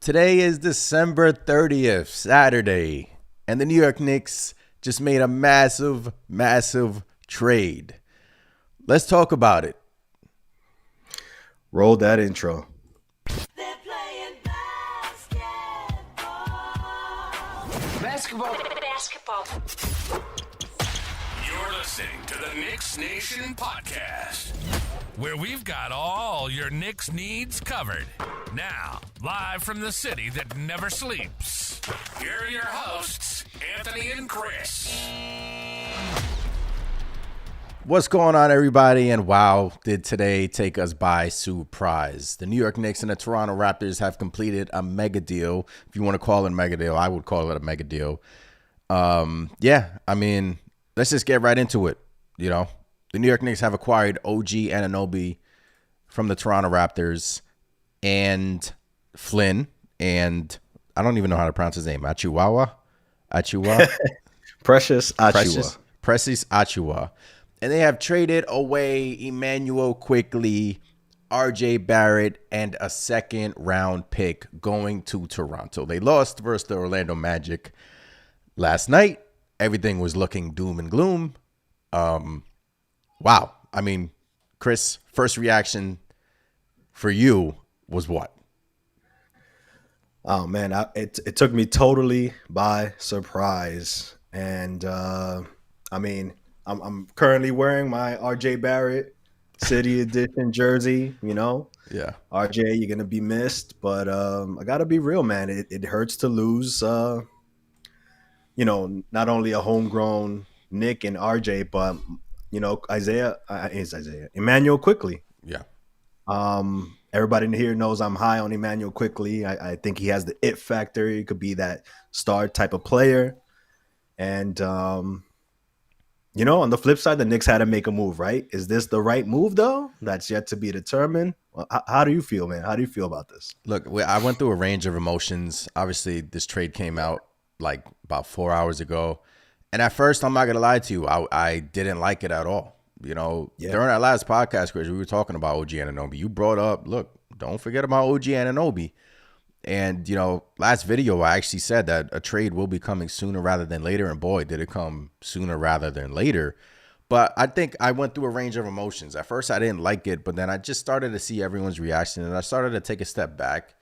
Today is December 30th, Saturday, and the New York Knicks just made a massive trade. Let's talk about it. Roll that intro. They're playing basketball. Basketball. You're listening to the Knicks Nation podcast, where we've got all your Knicks needs covered. Now, live from the city that never sleeps, here are your hosts, Anthony and Chris. What's going on, everybody? And wow, did today take us by surprise. The New York Knicks and the Toronto Raptors have completed a mega deal. If you want to call it a mega deal, I would call it a mega deal. Let's just get right into it. You know, the New York Knicks have acquired OG Anunoby from the Toronto Raptors and Flynn, and I don't even know how to pronounce his name. Achiuwa? Precious Achiuwa. Precious Achiuwa. And they have traded away Immanuel Quickley, RJ Barrett, and a second-round pick going to Toronto. They lost versus the Orlando Magic last night. Everything was looking doom and gloom. Wow. I mean, Chris, first reaction for you was what? Oh man, it took me totally by surprise, and I'm currently wearing my RJ Barrett City Edition jersey. You know, Yeah. RJ, you're gonna be missed, but I gotta be real, man. It hurts to lose. Not only a homegrown Nick and RJ, but Immanuel Quickley. Yeah. Everybody in here knows I'm high on Immanuel Quickley. I think he has the it factor. He could be that star type of player. And, on the flip side, the Knicks had to make a move, right? Is this the right move, though? That's yet to be determined. Well, how do you feel, man? How do you feel about this? Look, I went through a range of emotions. Obviously, this trade came out like about 4 hours ago. And at first, I'm not going to lie to you, I didn't like it at all. You know, During our last podcast, Chris, we were talking about OG Anunoby. You brought up, look, don't forget about OG Anunoby. And, last video, I actually said that a trade will be coming sooner rather than later. And boy, did it come sooner rather than later. But I think I went through a range of emotions. At first, I didn't like it, but then I just started to see everyone's reaction. And I started to take a step back.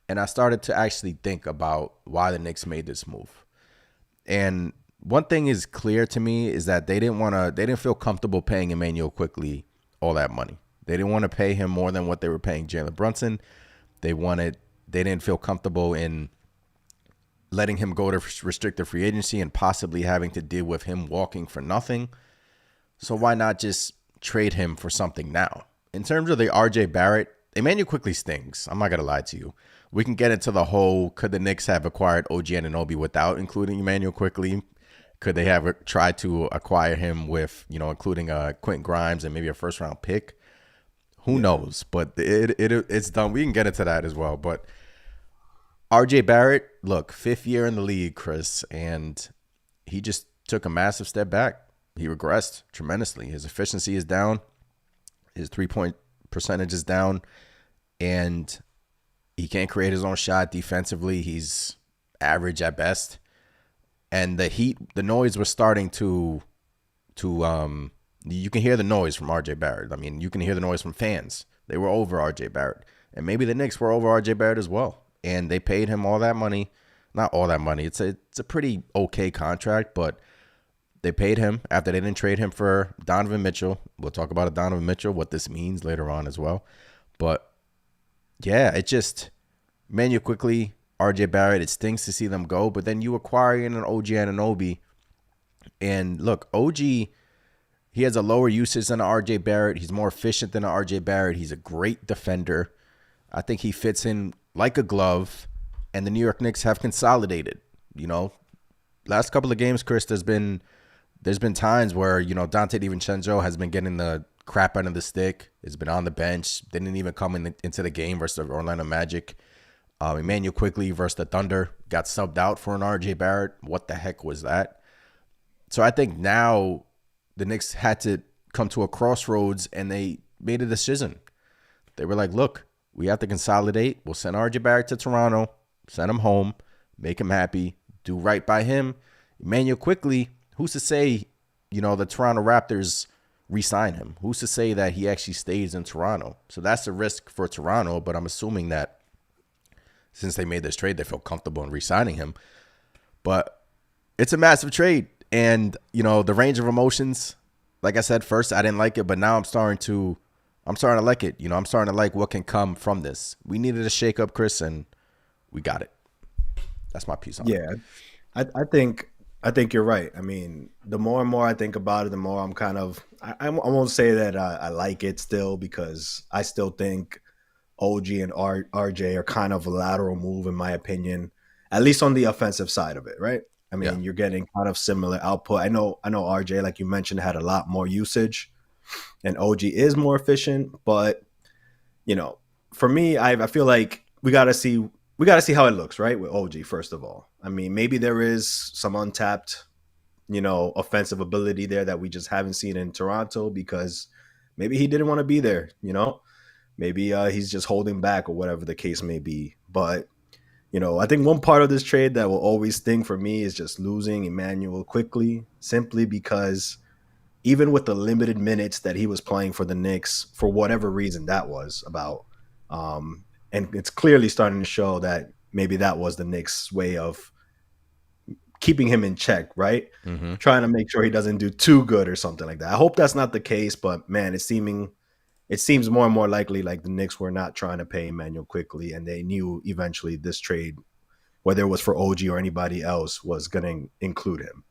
And I started to actually think about why the Knicks made this move. And one thing is clear to me is that they didn't feel comfortable paying Immanuel Quickley all that money. They didn't want to pay him more than what they were paying Jalen Brunson. They didn't feel comfortable in letting him go to restricted free agency and possibly having to deal with him walking for nothing. So why not just trade him for something now? In terms of the RJ Barrett, Immanuel Quickley stings. I'm not going to lie to you. We can get into the whole, could the Knicks have acquired OG Anunoby without including Immanuel Quickley? Could they have tried to acquire him with, including Quentin Grimes and maybe a first-round pick? Who knows? But it's done. We can get into that as well. But RJ Barrett, look, 5th year in the league, Chris, and he just took a massive step back. He regressed tremendously. His efficiency is down. His three-point percentage is down. And he can't create his own shot defensively. He's average at best. And the noise was starting to you can hear the noise from RJ Barrett. I mean, you can hear the noise from fans. They were over RJ Barrett. And maybe the Knicks were over RJ Barrett as well. And they paid him all that money. Not all that money. It's a pretty okay contract, but they paid him after they didn't trade him for Donovan Mitchell. We'll talk about Donovan Mitchell, what this means later on as well. But yeah, it just Immanuel Quickley, RJ Barrett, it stings to see them go, but then you acquire an OG Anunoby. And look, OG, he has a lower usage than RJ Barrett. He's more efficient than RJ Barrett. He's a great defender. I think he fits in like a glove. And the New York Knicks have consolidated. Last couple of games, Chris, there's been times where, Dante DiVincenzo has been getting the crap out of the stick. Has been on the bench. Didn't even come into the game versus the Orlando Magic. Immanuel Quickley versus the Thunder got subbed out for an RJ Barrett. What the heck was that? So I think now the Knicks had to come to a crossroads and they made a decision. They were like, look, We have to consolidate. We'll send RJ Barrett to Toronto, send him home, make him happy, do right by him. Immanuel Quickley, who's to say, the Toronto Raptors re-sign him? Who's to say that he actually stays in Toronto? So that's the risk for Toronto, but I'm assuming that since they made this trade, they feel comfortable in re-signing him. But it's a massive trade. And, the range of emotions, like I said, first I didn't like it, but now I'm starting to like it. I'm starting to like what can come from this. We needed a shake-up, Chris, and we got it. That's my piece on it. Yeah, I think you're right. I mean, the more and more I think about it, the more I'm kind of I won't say that I like it still, because I still think OG and RJ are kind of a lateral move, in my opinion, at least on the offensive side of it, right? I mean, You're getting kind of similar output. I know RJ, like you mentioned, had a lot more usage, and OG is more efficient. But for me, I feel like we gotta see how it looks, right, with OG. First of all, I mean, maybe there is some untapped, offensive ability there that we just haven't seen in Toronto, because maybe he didn't want to be there. Maybe he's just holding back, or whatever the case may be. But I think one part of this trade that will always sting for me is just losing Immanuel Quickley, simply because even with the limited minutes that he was playing for the Knicks, for whatever reason that was about, and it's clearly starting to show that maybe that was the Knicks' way of keeping him in check, right? Mm-hmm. Trying to make sure he doesn't do too good or something like that. I hope that's not the case, but man, it seems more and more likely like the Knicks were not trying to pay Immanuel Quickley, and they knew eventually this trade, whether it was for OG or anybody else, was going to include him.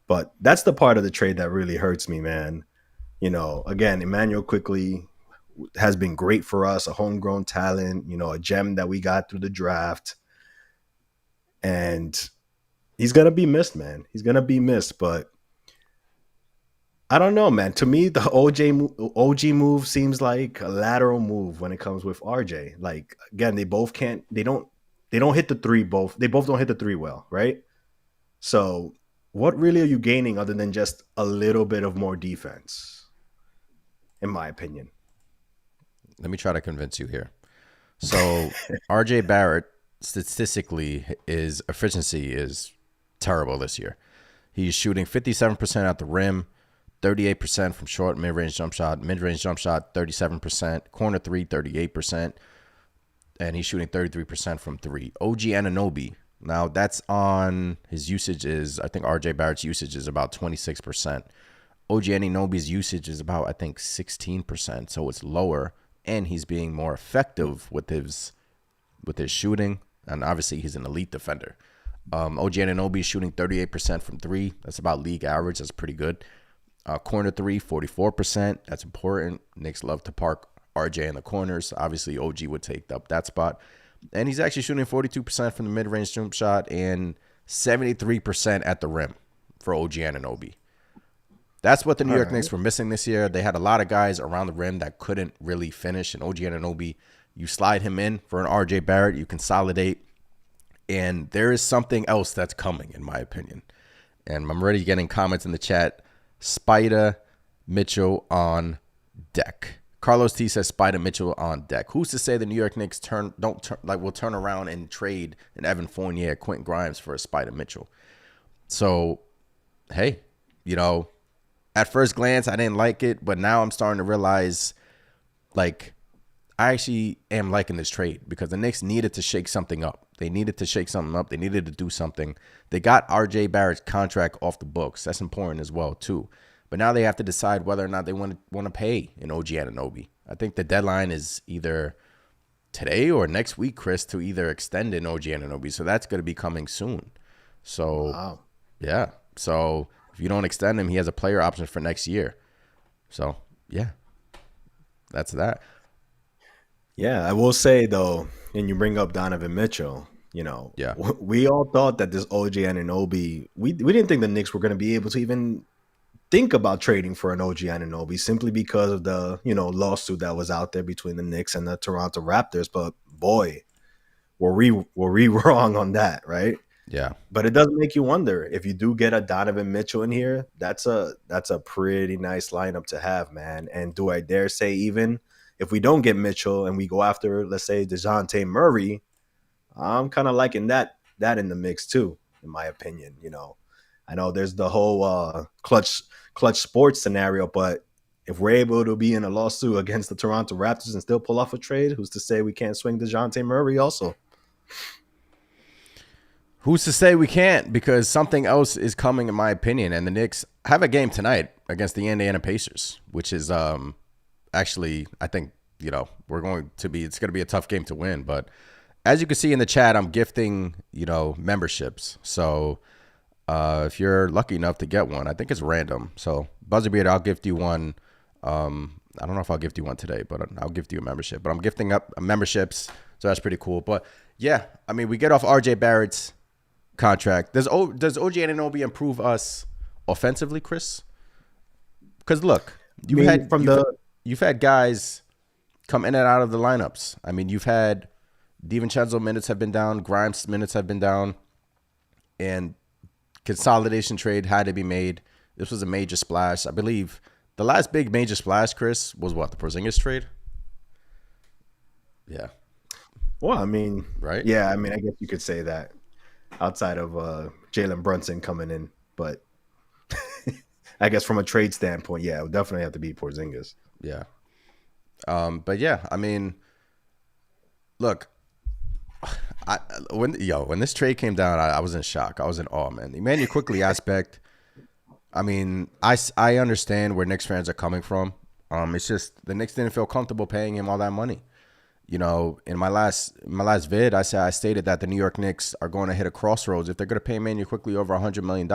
But that's the part of the trade that really hurts me, man. Again, Immanuel Quickley has been great for us, a homegrown talent, a gem that we got through the draft. And he's going to be missed, man. He's going to be missed, but I don't know, man. To me, the OG move seems like a lateral move when it comes with RJ. Like, again, they don't hit the three both. They both don't hit the three well, right? So what really are you gaining other than just a little bit of more defense, in my opinion? Let me try to convince you here. So RJ Barrett, statistically, his efficiency is terrible this year. He's shooting 57% at the rim, 38% from short mid-range jump shot, 37%, corner three, 38%, and he's shooting 33% from three. OG Anunoby, now that's on his usage is, I think RJ Barrett's usage is about 26%. OG Anunoby's usage is about, I think, 16%, so it's lower, and he's being more effective with his shooting, and obviously he's an elite defender. OG Anunoby is shooting 38% from three. That's about league average. That's pretty good. Corner three, 44%. That's important. Knicks love to park RJ in the corners. Obviously, OG would take up that spot. And he's actually shooting 42% from the mid-range jump shot and 73% at the rim for OG Anunoby. That's what the New York Knicks were missing this year. They had a lot of guys around the rim that couldn't really finish. And OG Anunoby, you slide him in for an RJ Barrett, you consolidate. And there is something else that's coming, in my opinion. And I'm already getting comments in the chat. Spider Mitchell on deck. Carlos T says Spider Mitchell on deck. Who's to say the New York Knicks will turn around and trade an Evan Fournier, Quentin Grimes for a Spider Mitchell? So, hey, at first glance I didn't like it, but now I'm starting to realize, like, I actually am liking this trade because the Knicks needed to shake something up. They needed to shake something up. They needed to do something. They got RJ Barrett's contract off the books. That's important as well, too. But now they have to decide whether or not they want to pay an OG Anunoby. I think the deadline is either today or next week, Chris, to either extend an OG Anunoby. So that's going to be coming soon. So, wow. Yeah. So if you don't extend him, he has a player option for next year. So, yeah, that's that. Yeah, I will say, though, and you bring up Donovan Mitchell, we all thought that this OG Anunoby, we didn't think the Knicks were going to be able to even think about trading for an OG Anunoby simply because of the, lawsuit that was out there between the Knicks and the Toronto Raptors. But boy, were we wrong on that, right? Yeah. But it does make you wonder, if you do get a Donovan Mitchell in here, that's a pretty nice lineup to have, man. And do I dare say, even if we don't get Mitchell and we go after, let's say, DeJounte Murray, I'm kind of liking that in the mix too, in my opinion. I know there's the whole clutch sports scenario, but if we're able to be in a lawsuit against the Toronto Raptors and still pull off a trade, who's to say we can't swing DeJounte Murray also? Who's to say we can't? Because something else is coming, in my opinion. And the Knicks have a game tonight against the Indiana Pacers, which is actually, I think, it's going to be a tough game to win. But as you can see in the chat, I'm gifting, memberships. So if you're lucky enough to get one, I think it's random. So Buzzerbeard, I'll gift you one. I don't know if I'll gift you one today, but I'll gift you a membership. But I'm gifting up memberships, so that's pretty cool. But yeah, I mean, we get off RJ Barrett's contract. Does OG Anunoby improve us offensively, Chris? Because look, you've had guys come in and out of the lineups. I mean, you've had DiVincenzo minutes have been down, Grimes minutes have been down, and consolidation trade had to be made. This was a major splash. I believe the last big major splash, Chris, was what, the Porzingis trade? Yeah. Well, I mean, right? Yeah, I mean, I guess you could say that outside of Jalen Brunson coming in, but I guess from a trade standpoint, yeah, it would definitely have to be Porzingis. Yeah. But yeah, I mean, look, when this trade came down, I was in shock. I was in awe, man. The Immanuel Quickley aspect, I mean, I understand where Knicks fans are coming from. It's just the Knicks didn't feel comfortable paying him all that money. In my last vid, I stated that the New York Knicks are going to hit a crossroads. If they're going to pay Immanuel Quickley over $100 million,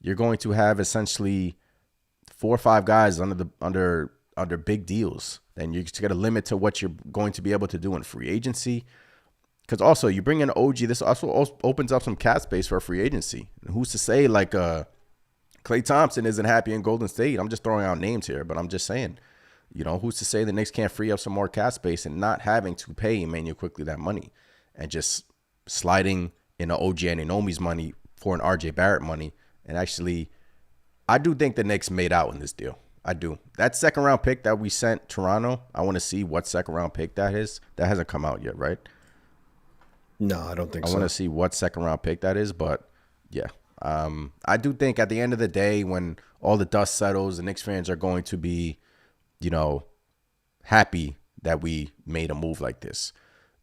you're going to have essentially 4 or 5 guys under big deals. And you just got a limit to what you're going to be able to do in free agency. Because also, you bring in OG, this also opens up some cap space for free agency. And who's to say, like, Klay Thompson isn't happy in Golden State? I'm just throwing out names here, but I'm just saying, who's to say the Knicks can't free up some more cap space and not having to pay Immanuel Quickley that money and just sliding into OG Anunoby's money for an RJ Barrett money. And actually, I do think the Knicks made out in this deal. I do. That second round pick that we sent Toronto, I want to see what second round pick that is. That hasn't come out yet, right? No, I don't think so. I want to see what second round pick that is, but yeah. I do think at the end of the day, when all the dust settles, the Knicks fans are going to be, happy that we made a move like this.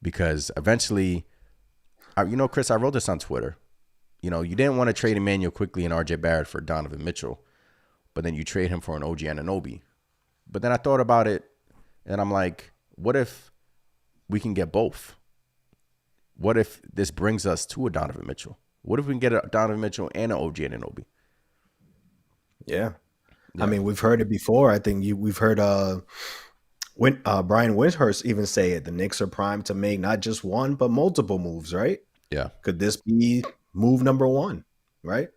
Because eventually, Chris, I wrote this on Twitter. You didn't want to trade Immanuel Quickley and RJ Barrett for Donovan Mitchell, but then you trade him for an OG Anunoby. But then I thought about it, and I'm like, what if we can get both? What if this brings us to a Donovan Mitchell? What if we can get a Donovan Mitchell and an OG Anunoby? Yeah. I mean, we've heard it before. I think we've heard Brian Windhorst even say it. The Knicks are primed to make not just one, but multiple moves, right? Yeah. Could this be move number 1, right?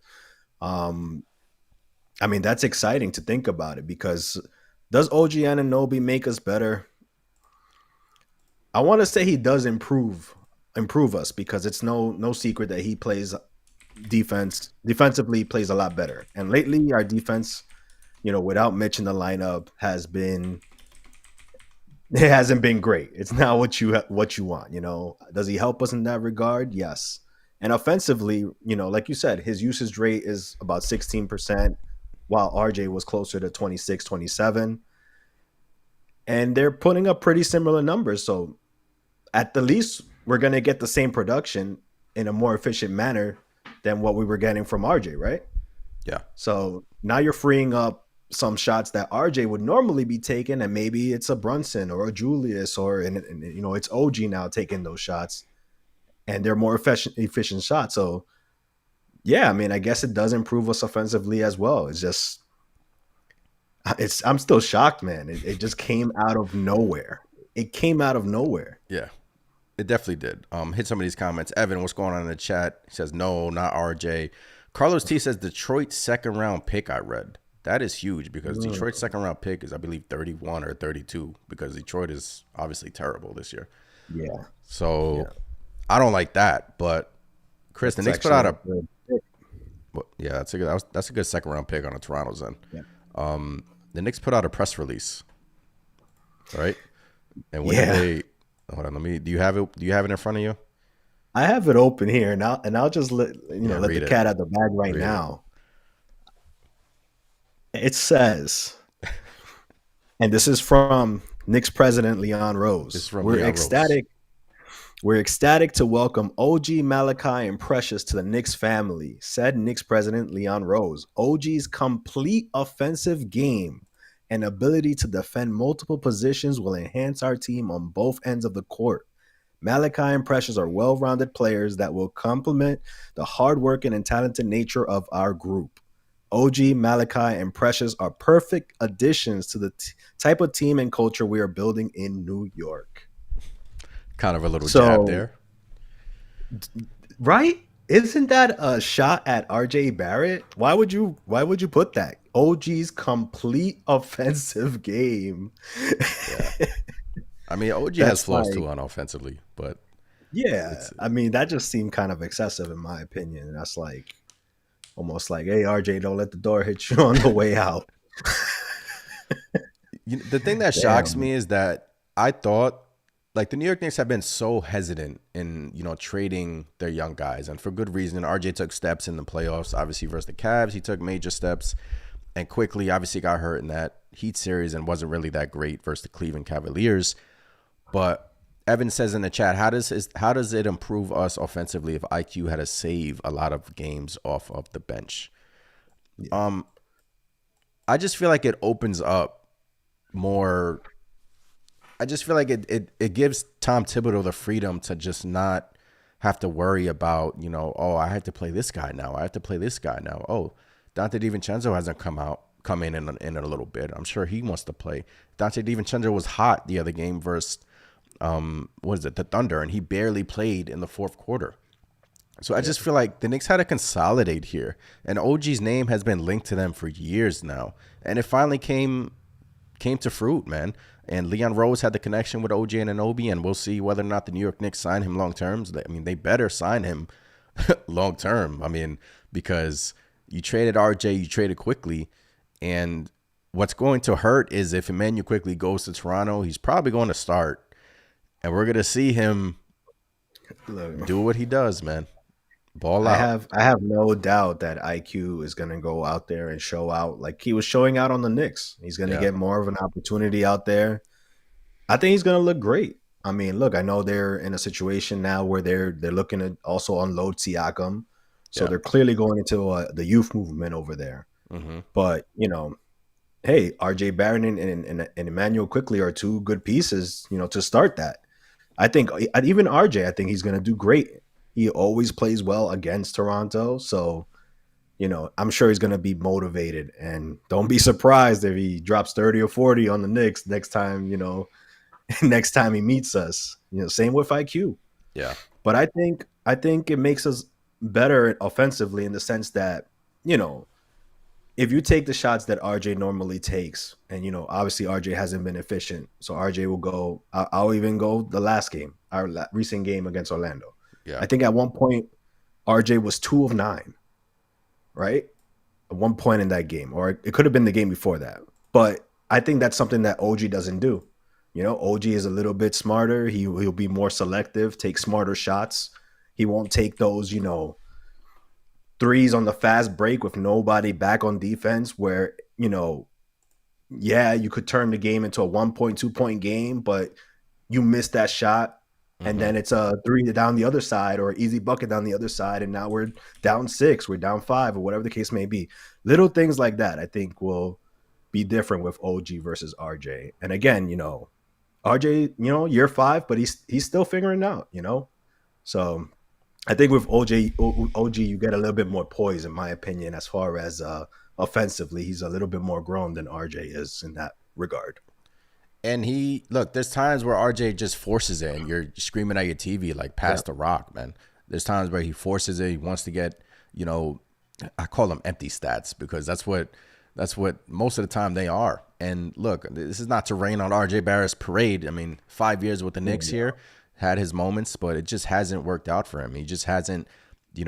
I mean, that's exciting to think about it, because does OG Anunoby make us better? I want to say he does improve us, because it's no secret that he plays defensively plays a lot better. And lately our defense, without Mitch in the lineup hasn't been great. It's not what you want, Does he help us in that regard? Yes. And offensively, like you said, his usage rate is about 16%, while RJ was closer to 26, 27. And they're putting up pretty similar numbers. So at the least, we're going to get the same production in a more efficient manner than what we were getting from RJ, right? Yeah. So now you're freeing up some shots that RJ would normally be taking, and maybe it's a Brunson or a Julius and it's OG now taking those shots, and they're more efficient shots. So yeah, I mean, I guess it does improve us offensively as well. I'm still shocked, man. It just came out of nowhere. Yeah. It definitely did. Hit some of these comments. Evan, what's going on in the chat? He says, no, not RJ. Carlos T says, Detroit's second round pick I read. That is huge, because Detroit's second round pick is, I believe, 31 or 32, because Detroit is obviously terrible this year. Yeah. So I don't like that. But Chris, the Knicks put out that's a good second round pick on a Toronto's end. Yeah. The Knicks put out a press release right? And when did Yeah. they? Hold on, do you have it? Do you have it in front of you? I have it open here, and I'll just let Yeah, let the read it. cat out the bag right Read it. now. It says, and this is from Knicks president Leon Rose. This is from We're Leon Rose. ecstatic. We're ecstatic to welcome OG, Malachi, and Precious to the Knicks family, said Knicks president Leon Rose. OG's complete offensive game and ability to defend multiple positions will enhance our team on both ends of the court. Malachi and Precious are well-rounded players that will complement the hardworking and talented nature of our group. OG, Malachi, and Precious are perfect additions to the type of team and culture we are building in New York. Kind of a little jab there. Right? Isn't that a shot at RJ Barrett? Why would you put that? OG's complete offensive game. Yeah. I mean, OG That's has flaws like- too on offensively, but Yeah. I mean, that just seemed kind of excessive in my opinion. That's like almost like, hey, RJ, don't let the door hit you on the way out. the thing that shocks me is that I thought, like, the New York Knicks have been so hesitant in, trading their young guys, and for good reason. RJ took steps in the playoffs, obviously versus the Cavs. He took major steps, and Quickley obviously got hurt in that Heat series and wasn't really that great versus the Cleveland Cavaliers. But Evan says in the chat, how does it improve us offensively if IQ had to save a lot of games off of the bench? Yeah. I just feel like it opens up more. I just feel like it gives Tom Thibodeau the freedom to just not have to worry about, oh, I have to play this guy now. I have to play this guy now. Oh, Dante DiVincenzo hasn't come in a little bit. I'm sure he wants to play. Dante DiVincenzo was hot the other game versus the Thunder, and he barely played in the fourth quarter. So I just feel like the Knicks had to consolidate here, and OG's name has been linked to them for years now, and it finally came to fruit, man. And Leon Rose had the connection with OG Anunoby, and we'll see whether or not the New York Knicks sign him long term. I mean, they better sign him long term. I mean, because you traded RJ, you traded Quickley, and what's going to hurt is if Immanuel Quickley goes to Toronto, he's probably going to start, and we're going to see him do what he does, man. Ball out. I have no doubt that IQ is going to go out there and show out like he was showing out on the Knicks. He's going to get more of an opportunity out there. I think he's going to look great. I mean, look, I know they're in a situation now where they're looking to also unload Siakam. So they're clearly going into the youth movement over there. Mm-hmm. But, hey, RJ Barrett and Immanuel Quickley are two good pieces, to start that. I think even RJ, I think he's going to do great. He always plays well against Toronto. So, I'm sure he's going to be motivated. And don't be surprised if he drops 30 or 40 on the Knicks next time, next time he meets us. Same with IQ. Yeah. But I think it makes us better offensively in the sense that, if you take the shots that RJ normally takes, and, obviously RJ hasn't been efficient. So RJ will go, I'll even go the last game, our recent game against Orlando. Yeah. I think at one point, RJ was 2 of 9, right? At one point in that game, or it could have been the game before that. But I think that's something that OG doesn't do. OG is a little bit smarter. He'll be more selective, take smarter shots. He won't take those, threes on the fast break with nobody back on defense where, you could turn the game into a 1-point, 2-point game, but you miss that shot. And then it's a 3 down the other side or an easy bucket down the other side. And now we're down 6, we're down 5, or whatever the case may be. Little things like that, I think, will be different with OG versus RJ. And again, RJ, year 5, but he's still figuring it out, So I think with OG, you get a little bit more poise, in my opinion, as far as offensively. He's a little bit more grown than RJ is in that regard. And there's times where RJ just forces it and you're screaming at your TV, like, pass the rock, man. There's times where he forces it. He wants to get, I call them empty stats because that's what most of the time they are. And look, this is not to rain on RJ Barrett's parade. I mean, 5 years with the Knicks here, had his moments, but it just hasn't worked out for him. He just hasn't, it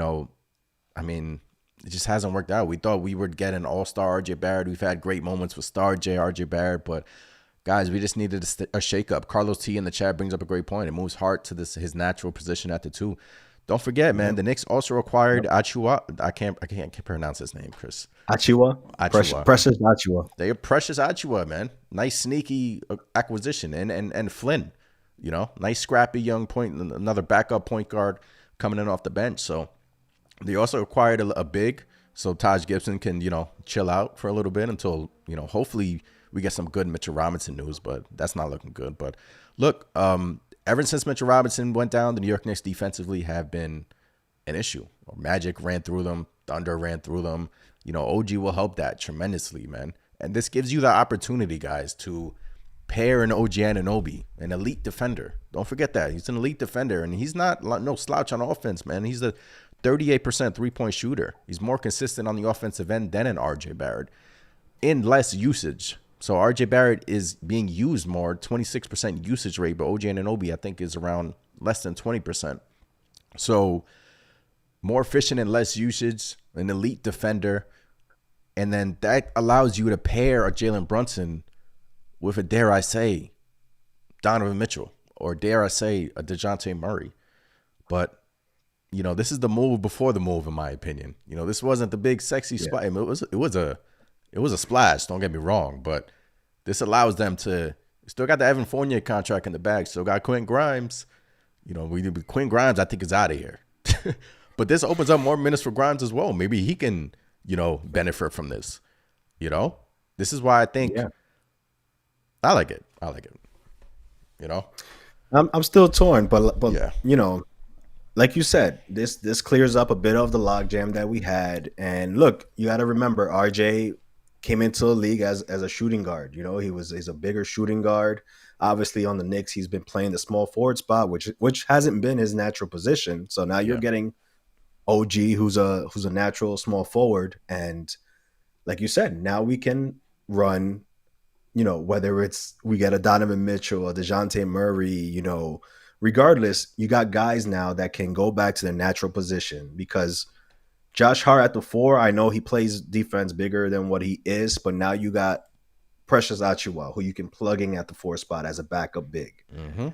just hasn't worked out. We thought we would get an all-star RJ Barrett. We've had great moments with star RJ Barrett, but guys, we just needed a shakeup. Carlos T in the chat brings up a great point. It moves Hart to his natural position at the 2. Don't forget, man, the Knicks also acquired Achua. I can't pronounce his name, Chris. Achua. Precious Achua. They are Precious Achua, man. Nice sneaky acquisition. And Flynn, you know, nice scrappy young point, another backup point guard coming in off the bench. So they also acquired a big, so Taj Gibson can, you know, chill out for a little bit until, you know, hopefully we get some good Mitchell Robinson news, but that's not looking good. But look, ever since Mitchell Robinson went down, the New York Knicks defensively have been an issue. Magic ran through them. Thunder ran through them. You know, OG will help that tremendously, man. And this gives you the opportunity, guys, to pair an OG Anunoby, an elite defender. Don't forget that. He's an elite defender, and he's not no slouch on offense, man. He's a 38% three-point shooter. He's more consistent on the offensive end than an RJ Barrett in less usage. So RJ Barrett is being used more, 26% usage rate, but OG Anunoby, I think, is around less than 20%. So more efficient and less usage, an elite defender. And then that allows you to pair a Jalen Brunson with a, dare I say, Donovan Mitchell, or dare I say, a DeJounte Murray. But, you know, this is the move before the move, in my opinion. You know, this wasn't the big sexy spot. I mean, it was a splash, don't get me wrong, but this allows them to still got the Evan Fournier contract in the bag, still got Quinn Grimes. You know, Quinn Grimes, I think, is out of here. But this opens up more minutes for Grimes as well. Maybe he can, you know, benefit from this. You know, this is why I think I like it. You know, I'm still torn, but yeah. You know, like you said, this clears up a bit of the logjam that we had. And look, you got to remember, RJ came into the league as a shooting guard. You know, he's a bigger shooting guard. Obviously, on the Knicks, he's been playing the small forward spot, which hasn't been his natural position. So now you're getting OG, who's a natural small forward, and like you said, now we can run. You know, whether it's we get a Donovan Mitchell or DeJounte Murray, you know, regardless, you got guys now that can go back to their natural position, because Josh Hart at the 4, I know he plays defense bigger than what he is, but now you got Precious Achiuwa, who you can plug in at the 4 spot as a backup big. Mm-hmm.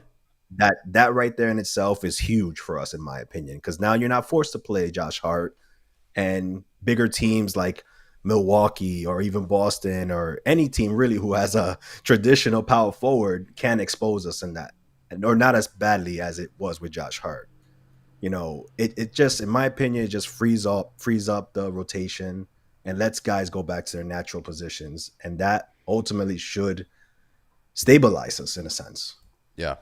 That right there in itself is huge for us, in my opinion, because now you're not forced to play Josh Hart, and bigger teams like Milwaukee or even Boston or any team really who has a traditional power forward can expose us in that, or not as badly as it was with Josh Hart. You know, it just, in my opinion, it just frees up the rotation and lets guys go back to their natural positions, and that ultimately should stabilize us in a sense. Yeah,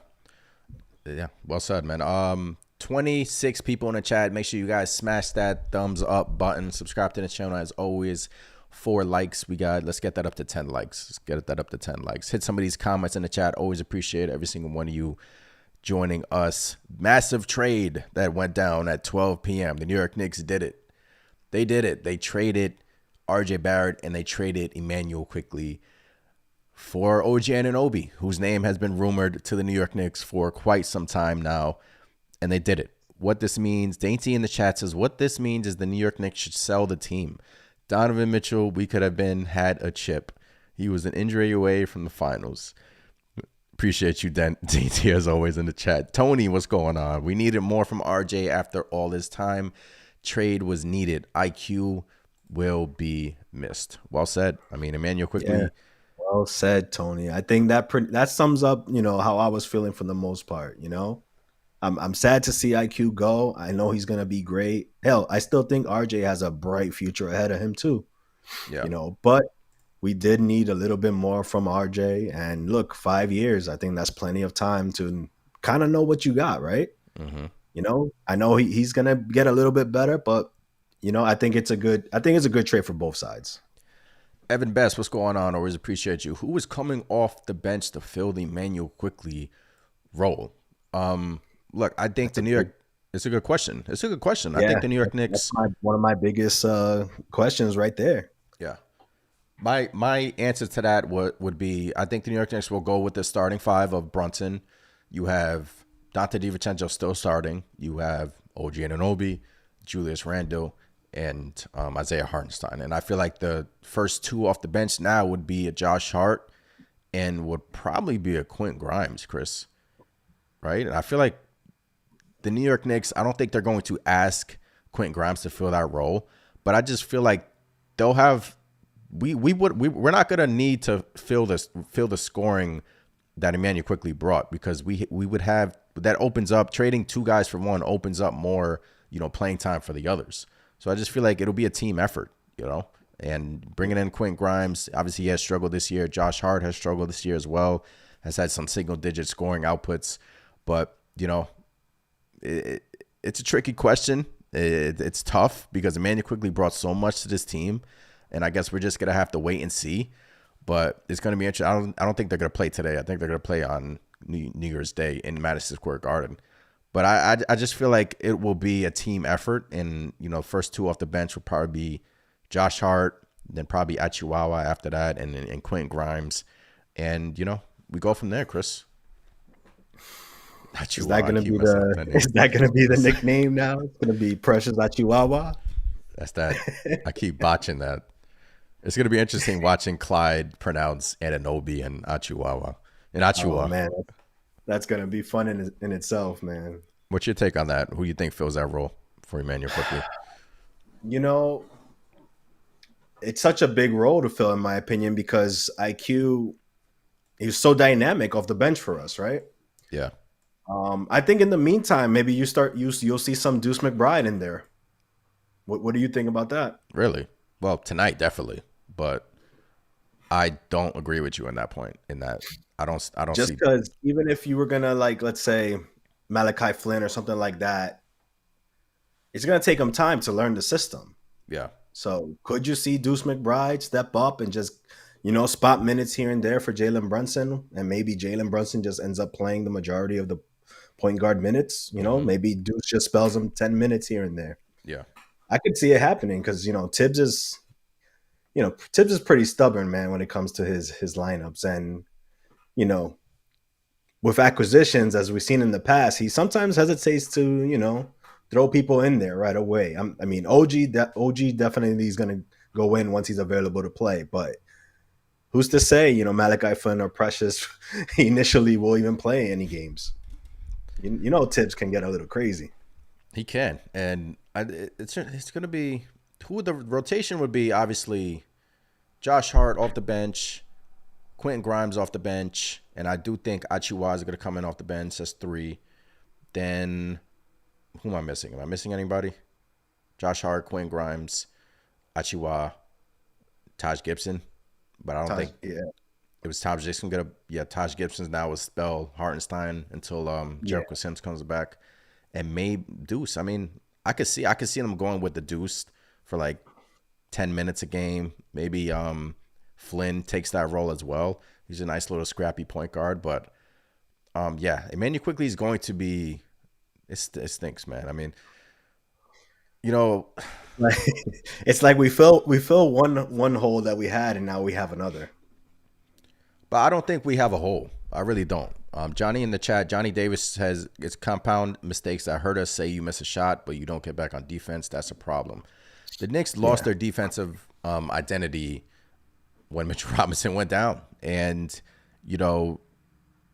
well said, man. 26 people in the chat. Make sure you guys smash that thumbs up button. Subscribe to the channel as always. 4 likes. Let's get that up to 10 likes. Let's get that up to 10 likes. Hit some of these comments in the chat. Always appreciate every single one of you joining us. Massive trade that went down at 12 p.m. The New York Knicks did it. They did it. They traded RJ Barrett and they traded Immanuel Quickley for OG Anunoby, whose name has been rumored to the New York Knicks for quite some time now. And they did it. What this means, Dainty in the chat says, what this means is the New York Knicks should sell the team. Donovan Mitchell, we could have had a chip. He was an injury away from the finals. Appreciate you, Dainty, as always, in the chat. Tony, what's going on? We needed more from RJ after all this time. Trade was needed. IQ will be missed. Well said. I mean, Immanuel Quickley. Yeah. Well said, Tony. I think that sums up, you know, how I was feeling for the most part, you know. I'm sad to see IQ go. I know he's going to be great. Hell, I still think RJ has a bright future ahead of him too. Yeah. You know, but we did need a little bit more from RJ. And look, 5 years, I think that's plenty of time to kind of know what you got, right? Mm-hmm. You know, I know he's going to get a little bit better, but, you know, I think it's a good trade for both sides. Evan Best, what's going on? Always appreciate you. Who was coming off the bench to fill the Immanuel Quickley role? Look, I think the New York. It's a good question. Yeah, I think the New York Knicks. That's one of my biggest questions right there. Yeah, my answer to that would be I think the New York Knicks will go with the starting 5 of Brunson. You have Dante DiVincenzo still starting. You have OG Anunoby, Julius Randle, and Isaiah Hartenstein. And I feel like the first 2 off the bench now would be a Josh Hart and would probably be a Quint Grimes, Chris. Right? And I feel like the New York Knicks, I don't think they're going to ask Quint Grimes to fill that role, but I just feel like they'll have we're not gonna need to fill the scoring that Immanuel Quickley brought, because we would have that opens up, trading two guys for one opens up more, playing time for the others. So I just feel like it'll be a team effort, and bringing in Quint Grimes, obviously he has struggled this year. Josh Hart has struggled this year as well, has had some single digit scoring outputs, but it's a tricky question. It's tough because Immanuel Quickley brought so much to this team, and I guess we're just gonna have to wait and see. But it's gonna be interesting. I don't think they're gonna play today. I think they're gonna play on New Year's Day in Madison Square Garden. But I just feel like it will be a team effort, and first two off the bench will probably be Josh Hart, then probably Achiwawa after that, and Quint Grimes, and we go from there, Chris. Is that going to be the nickname now? It's going to be Precious Achiwawa. That's that. I keep botching that. It's going to be interesting watching Clyde pronounce Anunoby and Achiwawa. And Achiwa. Oh, man. That's going to be fun in itself, man. What's your take on that? Who do you think fills that role for Immanuel Quickley? It's such a big role to fill, in my opinion, because IQ, he's so dynamic off the bench for us, right? Yeah. I think in the meantime, maybe you'll see some Deuce McBride in there. What do you think about that? Really? Well, tonight definitely, but I don't agree with you on that point. In that, I don't just see, because even if you were gonna, like, let's say Malachi Flynn or something like that, it's gonna take him time to learn the system. Yeah. So could you see Deuce McBride step up and just spot minutes here and there for Jalen Brunson, and maybe Jalen Brunson just ends up playing the majority of the point guard minutes? Maybe Deuce just spells him 10 minutes here and there. Yeah. I could see it happening because, Tibbs is pretty stubborn, man, when it comes to his lineups. And, with acquisitions, as we've seen in the past, he sometimes hesitates to, throw people in there right away. OG definitely is going to go in once he's available to play. But who's to say, Malachi Flynn or Precious initially will even play any games? Tibbs can get a little crazy. He can, and it's going to be who the rotation would be. Obviously, Josh Hart off the bench, Quentin Grimes off the bench, and I do think Achiwa is going to come in off the bench as 3. Then who am I missing? Am I missing anybody? Josh Hart, Quentin Grimes, Achiwa, Taj Gibson, but I don't think it was Taj Gibson. Taj Gibson's now with spell Hartenstein until Jericho Sims comes back. And maybe Deuce. I mean, I could see them going with the Deuce for like 10 minutes a game. Maybe Flynn takes that role as well. He's a nice little scrappy point guard. But Immanuel Quickley is going to be. It stinks, man. I mean, it's like we fill one hole that we had, and now we have another. But I don't think we have a hole. I really don't. Johnny in the chat, Johnny Davis says it's compound mistakes that hurt us. Say you miss a shot, but you don't get back on defense. That's a problem. The Knicks lost their defensive identity when Mitch Robinson went down. And,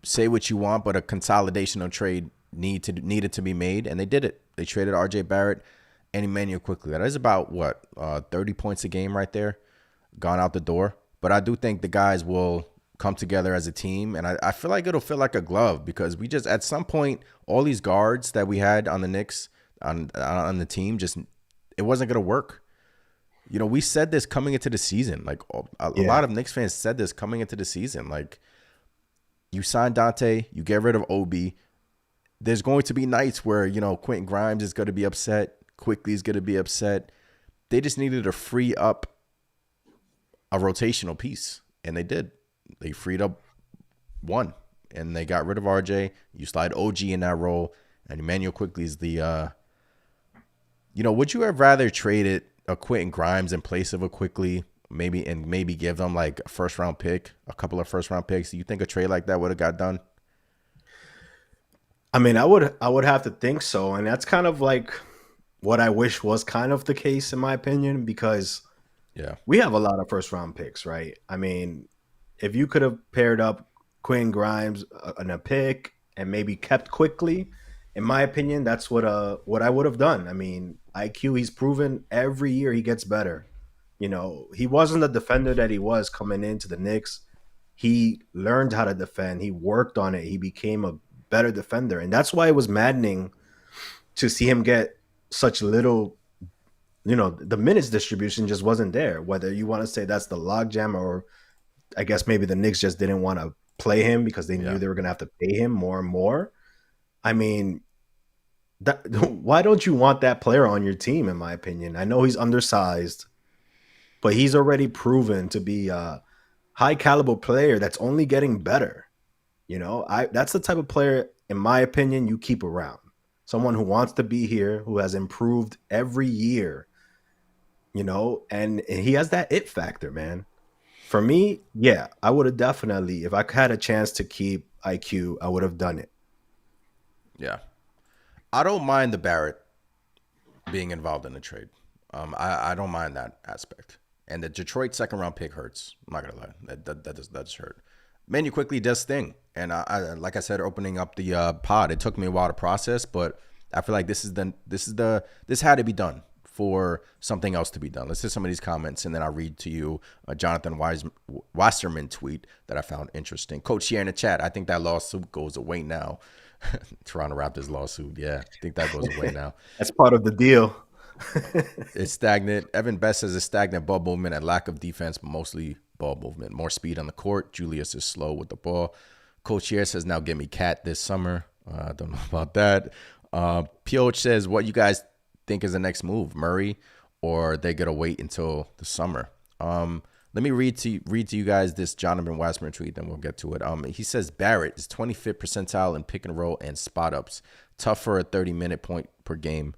say what you want, but a consolidation on trade needed to be made, and they did it. They traded RJ Barrett and Immanuel Quickley. That is about 30 points a game right there, gone out the door. But I do think the guys will come together as a team, and I feel like it'll feel like a glove, because we just, at some point, all these guards that we had on the Knicks on the team, just, it wasn't gonna work. We said this coming into the season. Like a lot of Knicks fans said this coming into the season. Like, you sign Dante, you get rid of Obi. There's going to be nights where Quentin Grimes is going to be upset, Quickley is going to be upset. They just needed to free up a rotational piece, and they did. They freed up one, and they got rid of RJ. You slide OG in that role, and Immanuel Quickley is the. Would you have rather traded a Quentin Grimes in place of a Quickley, maybe give them like a first-round pick, a couple of first-round picks? Do you think a trade like that would have got done? I mean, I would have to think so, and that's kind of like what I wish was kind of the case, in my opinion, because we have a lot of first-round picks, right? I mean, if you could have paired up Quinn Grimes and a pick and maybe kept Quickley, in my opinion, that's what I would have done. I mean, IQ, he's proven every year he gets better. You know, he wasn't the defender that he was coming into the Knicks. He learned how to defend. He worked on it. He became a better defender. And that's why it was maddening to see him get such little, you know, the minutes distribution just wasn't there. Whether you want to say that's the logjam, or I guess maybe the Knicks just didn't want to play him because they knew they were going to have to pay him more and more. I mean, why don't you want that player on your team, in my opinion? I know he's undersized, but he's already proven to be a high caliber player that's only getting better. You know, that's the type of player, in my opinion, you keep around. Someone who wants to be here, who has improved every year, you know, and he has that it factor, man. For me, yeah, I would have definitely, if I had a chance to keep IQ, I would have done it. Yeah. I don't mind the Barrett being involved in the trade. I don't mind that aspect. And the Detroit second round pick hurts. I'm not gonna lie, that does hurt. Immanuel Quickley does sting, and I like I said, opening up the pod, it took me a while to process, but I feel like this had to be done for something else to be done. Let's hit some of these comments, and then I'll read to you a Jonathan Wasserman tweet that I found interesting. Coach here in the chat, I think that lawsuit goes away now. Toronto Raptors lawsuit, yeah, I think that goes away now. That's part of the deal. It's stagnant. Evan Best says it's stagnant ball movement and lack of defense, but mostly ball movement. More speed on the court. Julius is slow with the ball. Coach here says, now give me Cat this summer. I don't know about that. Pioch says, what you guys think is the next move, Murray, or they gotta wait until the summer? Let me read to you guys this Jonathan Wasserman tweet, then we'll get to it. He says Barrett is 25th percentile in pick and roll and spot ups. Tough for a 30-minute per game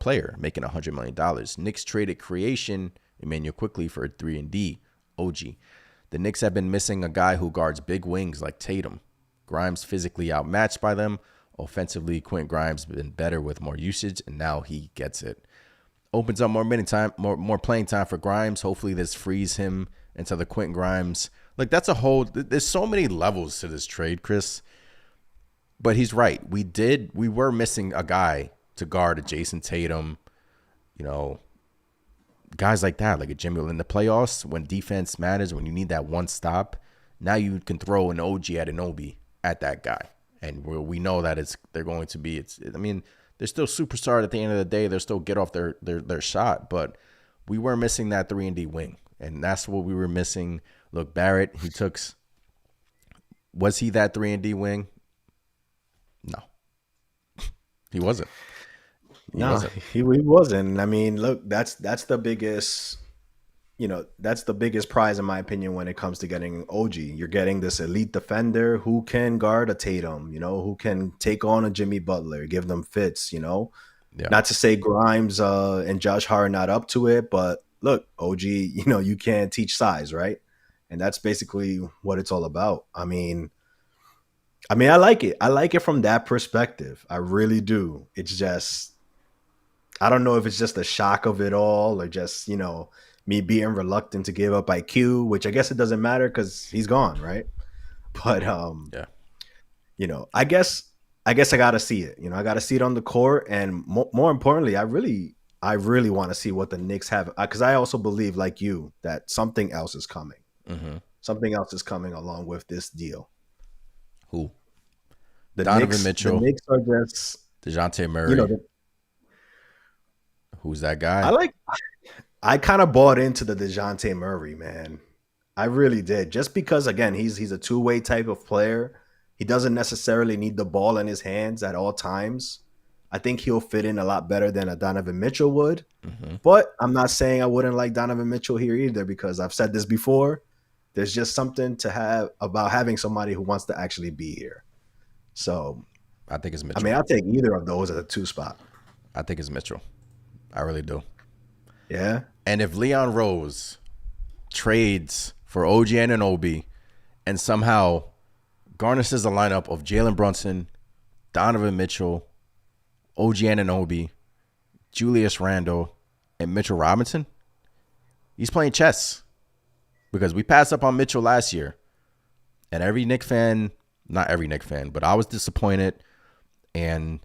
player making $100 million. Knicks traded creation Immanuel Quickley for a 3-and-D OG. The Knicks have been missing a guy who guards big wings like Tatum. Grimes physically outmatched by them. Offensively, Quentin Grimes been better with more usage, and now he gets it. Opens up more playing time for Grimes. Hopefully this frees him into the Quentin Grimes. Like, that's a whole, there's so many levels to this trade, Chris. But he's right. We were missing a guy to guard a Jason Tatum, you know, guys like that, like a Jimmy in the playoffs when defense matters, when you need that one stop. Now you can throw an OG Anunoby at that guy. And we know that they're going to be, I mean, they're still superstar at the end of the day. They'll still get off their shot, but we were missing that 3-and-D wing. And that's what we were missing. Look, Barrett, was he that 3-and-D wing? No, he wasn't. He wasn't. I mean, look, that's the biggest, you know, that's the biggest prize in my opinion when it comes to getting OG. You're getting this elite defender who can guard a Tatum, you know, who can take on a Jimmy Butler, give them fits, you know. Yeah. Not to say Grimes and Josh Hart are not up to it, but look, OG, you know, you can't teach size, right? And that's basically what it's all about. I mean, I like it. I like it from that perspective. I really do. It's just, I don't know if it's just the shock of it all or just, you know, me being reluctant to give up IQ, which I guess it doesn't matter because he's gone, right? But, you know, I guess I got to see it. You know, I got to see it on the court. And more importantly, I really want to see what the Knicks have. Because I also believe, like you, that something else is coming. Mm-hmm. Something else is coming along with this deal. Who? Donovan Mitchell. The Knicks are just DeJounte Murray. You know, who's that guy? I kind of bought into the DeJounte Murray, man. I really did. Just because, again, he's a two-way type of player. He doesn't necessarily need the ball in his hands at all times. I think he'll fit in a lot better than a Donovan Mitchell would. Mm-hmm. But I'm not saying I wouldn't like Donovan Mitchell here either, because I've said this before. There's just something to have about having somebody who wants to actually be here. So I think it's Mitchell. I mean, I'll take either of those at a 2 spot. I think it's Mitchell. I really do. Yeah. And if Leon Rose trades for OG Anunoby and somehow garnishes a lineup of Jalen Brunson, Donovan Mitchell, OG Anunoby, Julius Randle, and Mitchell Robinson, he's playing chess because we passed up on Mitchell last year, and every Knicks fan, not every Knicks fan, but I was disappointed. And,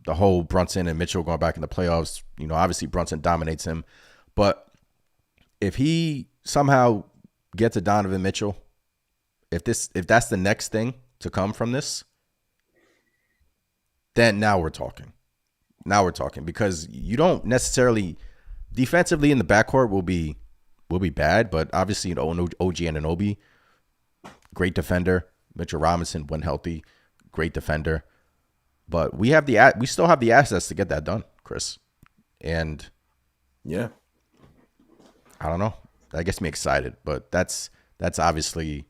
the whole Brunson and Mitchell going back in the playoffs, obviously Brunson dominates him. But if he somehow gets a Donovan Mitchell, if that's the next thing to come from this, then now we're talking. Now we're talking, because you don't necessarily defensively in the backcourt will be bad, but obviously OG Anunoby, great defender. Mitchell Robinson, when healthy, great defender. But we still have the assets to get that done, Chris. And yeah, I don't know. That gets me excited, but that's obviously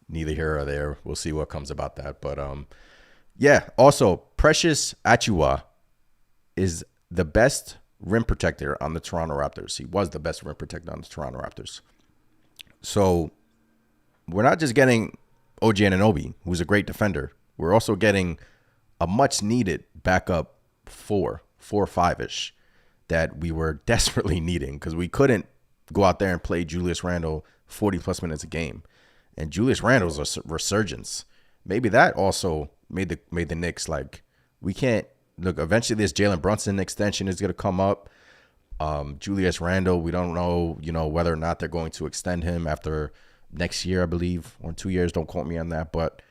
neither here or there. We'll see what comes about that. But yeah. Also, Precious Achiuwa is the best rim protector on the Toronto Raptors. He was the best rim protector on the Toronto Raptors. So we're not just getting OG Anunoby, who's a great defender. We're also getting a much needed backup 4 or 5-ish that we were desperately needing, because we couldn't go out there and play Julius Randle 40 plus minutes a game. And Julius Randle's a resurgence. Maybe that also made the Knicks like, we can't look. Eventually, this Jalen Brunson extension is going to come up. Julius Randle, we don't know, whether or not they're going to extend him after next year, I believe, or in 2 years. Don't quote me on that, but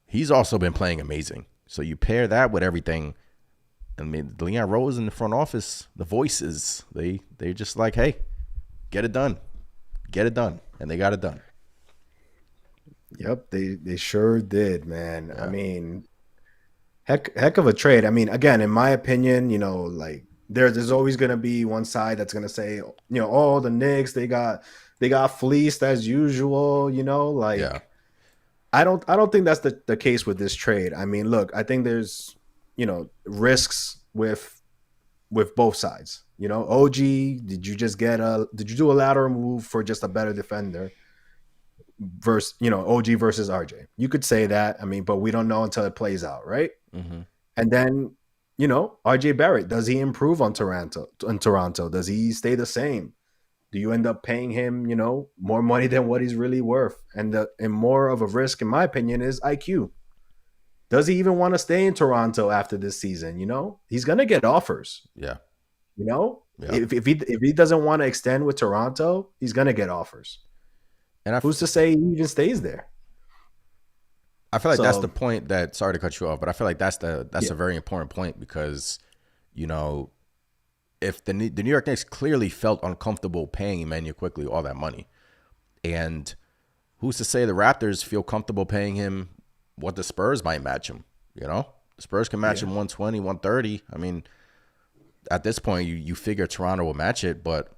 he's also been playing amazing. So you pair that with everything. I mean, Leon Rose in the front office, the voices, they're just like, hey, get it done, and they got it done. Yep, they sure did, man. Yeah. I mean, heck of a trade. I mean, again, in my opinion, like there's always gonna be one side that's gonna say, oh, the Knicks, they got fleeced as usual, like. Yeah. I don't think that's the case with this trade. I mean, look, I think there's, risks with both sides. OG, did you do a lateral move for just a better defender versus, OG versus RJ? You could say that. I mean, but we don't know until it plays out, right? Mm-hmm. And then, RJ Barrett, does he improve on Toronto? Does he stay the same? Do you end up paying him, more money than what he's really worth? And more of a risk, in my opinion, is IQ. Does he even want to stay in Toronto after this season? He's gonna get offers. Yeah. Yeah. If he doesn't want to extend with Toronto, he's gonna get offers. And who's to say he even stays there? I feel like that's the point that. Sorry to cut you off, but I feel like that's a very important point, because, if the New York Knicks clearly felt uncomfortable paying Immanuel Quickley all that money, and who's to say the Raptors feel comfortable paying him what the Spurs might match him? The Spurs can match him 120, 130. I mean, at this point, you figure Toronto will match it, but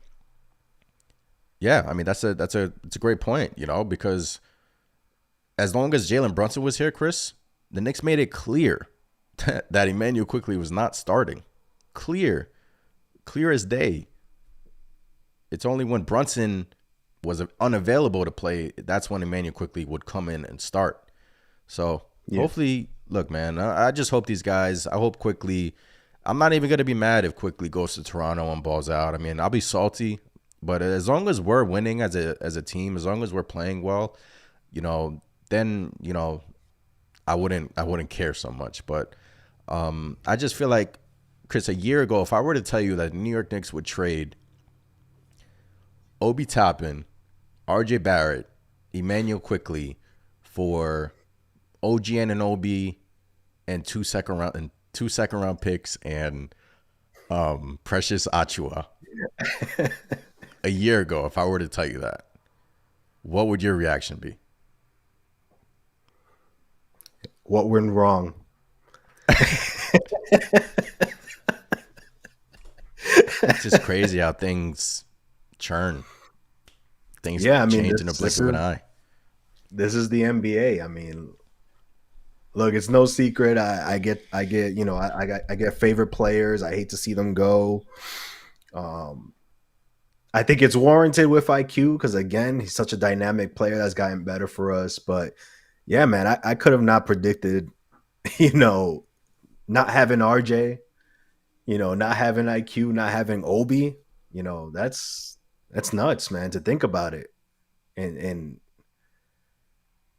yeah, I mean it's a great point, because as long as Jalen Brunson was here, Chris, the Knicks made it clear that Immanuel Quickley was not starting. Clear as day. It's only when Brunson was unavailable to play, that's when Immanuel Quickley would come in and start. So hopefully, look, man, I just hope these guys, I hope Quickley, I'm not even going to be mad if Quickley goes to Toronto and balls out. I mean, I'll be salty, but as long as we're winning as a team, as long as we're playing well, then, I wouldn't care so much. But I just feel like, Chris, a year ago, if I were to tell you that the New York Knicks would trade Obi Toppin, RJ Barrett, Immanuel Quickley for OG Anunoby and two second round picks and Precious Achiuwa a year ago, if I were to tell you that, what would your reaction be? What went wrong? It's just crazy how things churn. Things change in a blink of an eye. This is the NBA. I mean, look, it's no secret. I get favorite players. I hate to see them go. I think it's warranted with IQ because, again, he's such a dynamic player that's gotten better for us. But yeah, man, I could have not predicted, not having RJ, not having IQ, not having Obi. That's nuts, man, to think about it. and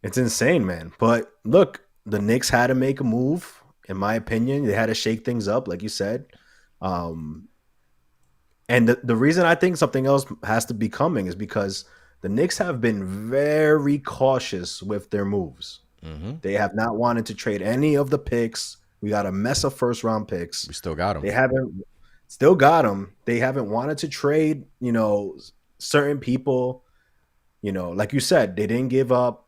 it's insane, man. But look, the Knicks had to make a move. In my opinion, they had to shake things up, like you said. Um, and the reason I think something else has to be coming is because the Knicks have been very cautious with their moves. Mm-hmm. They have not wanted to trade any of the picks. We got a mess of first round picks. We still got They him. haven't still got them. They haven't wanted to trade, certain people. Like you said, they didn't give up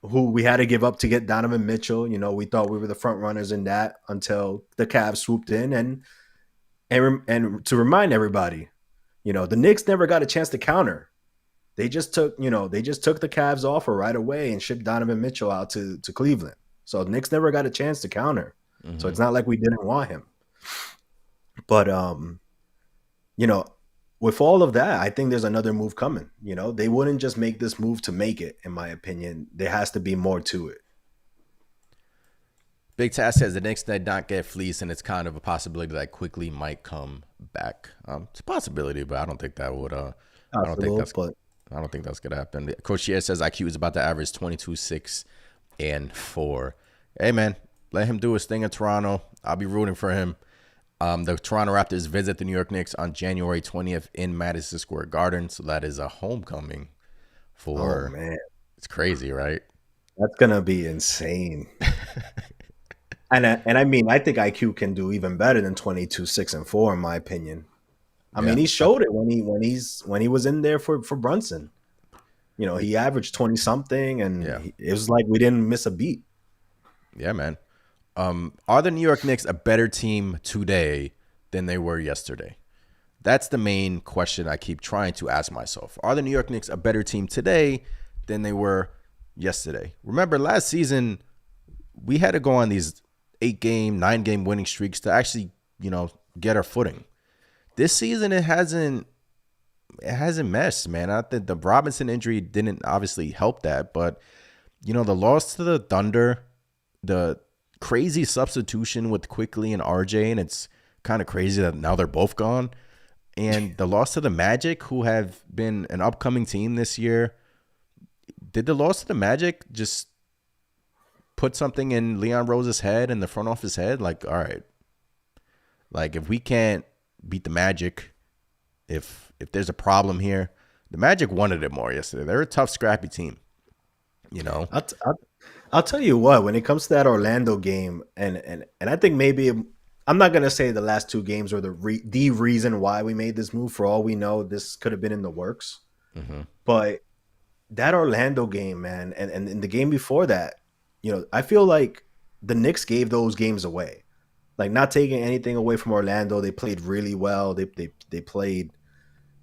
who we had to give up to get Donovan Mitchell. We thought we were the front runners in that until the Cavs swooped in and to remind everybody, the Knicks never got a chance to counter. They just took the Cavs offer right away and shipped Donovan Mitchell out to Cleveland. So the Knicks never got a chance to counter. Mm-hmm. So it's not like we didn't want him. But with all of that, I think there's another move coming. They wouldn't just make this move to make it, in my opinion. There has to be more to it. Big Task says the Knicks did not get fleeced, and it's kind of a possibility that Quickley might come back. It's a possibility, but I don't think that would. I don't think that's gonna happen. Coach Shier says IQ is about to average 22, 6, and 4. Hey man, let him do his thing in Toronto. I'll be rooting for him. The Toronto Raptors visit the New York Knicks on January 20th in Madison Square Garden, so that is a homecoming for. Oh man, it's crazy, right? That's gonna be insane. And I mean, I think IQ can do even better than 22, 6, and 4, in my opinion. I mean, he showed it when he was in there for Brunson. He averaged 20 something, and it was like we didn't miss a beat. Yeah, man. Are the New York Knicks a better team today than they were yesterday? That's the main question I keep trying to ask myself. Are the New York Knicks a better team today than they were yesterday? Remember, last season, we had to go on these 8-game, 9-game winning streaks to actually, get our footing. This season, it hasn't meshed, man. I think the Robinson injury didn't obviously help that, but the loss to the Thunder, the crazy substitution with Quickley and RJ, and it's kind of crazy that now they're both gone, and the loss to the Magic, who have been an upcoming team this year. Did the loss to the Magic just put something in Leon Rose's head and the front office head? Like, all right, like if we can't beat the Magic, if there's a problem here, the Magic wanted it more yesterday. They're a tough, scrappy team, I'll tell you what, when it comes to that Orlando game, and I think maybe I'm not gonna say the last 2 games were the reason why we made this move. For all we know, this could have been in the works. Mm-hmm. But that Orlando game, man, and in the game before that, I feel like the Knicks gave those games away. Like, not taking anything away from Orlando, they played really well. They played,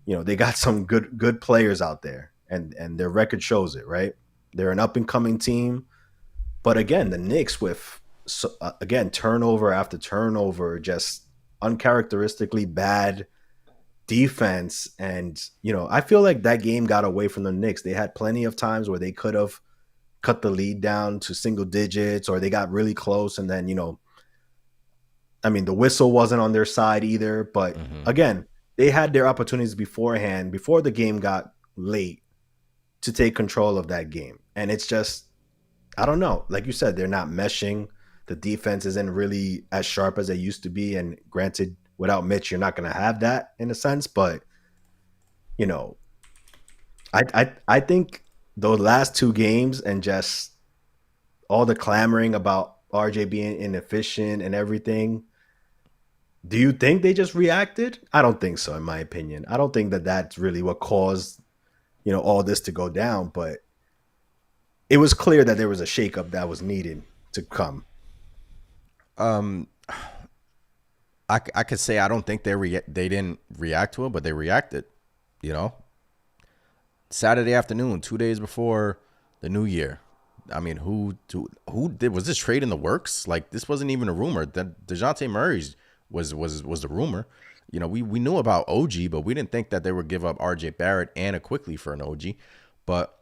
they got some good players out there, and their record shows it, right? They're an up and coming team. But again, the Knicks with, turnover after turnover, just uncharacteristically bad defense. And, I feel like that game got away from the Knicks. They had plenty of times where they could have cut the lead down to single digits, or they got really close. And then, the whistle wasn't on their side either. But again, they had their opportunities beforehand, before the game got late, to take control of that game. And it's just, I don't know. Like you said, they're not meshing. The defense isn't really as sharp as they used to be. And granted, without Mitch, you're not going to have that in a sense. But, I think those last 2 games and just all the clamoring about RJ being inefficient and everything, do you think they just reacted? I don't think so, in my opinion. I don't think that that's really what caused, all this to go down. But it was clear that there was a shakeup that was needed to come. I could say I don't think they didn't react to it, but they reacted. Saturday afternoon, 2 days before the new year. I mean, who was this trade in the works? Like, this wasn't even a rumor. That DeJounte Murray was the rumor. We knew about OG, but we didn't think that they would give up RJ Barrett and a Quickley for an OG. But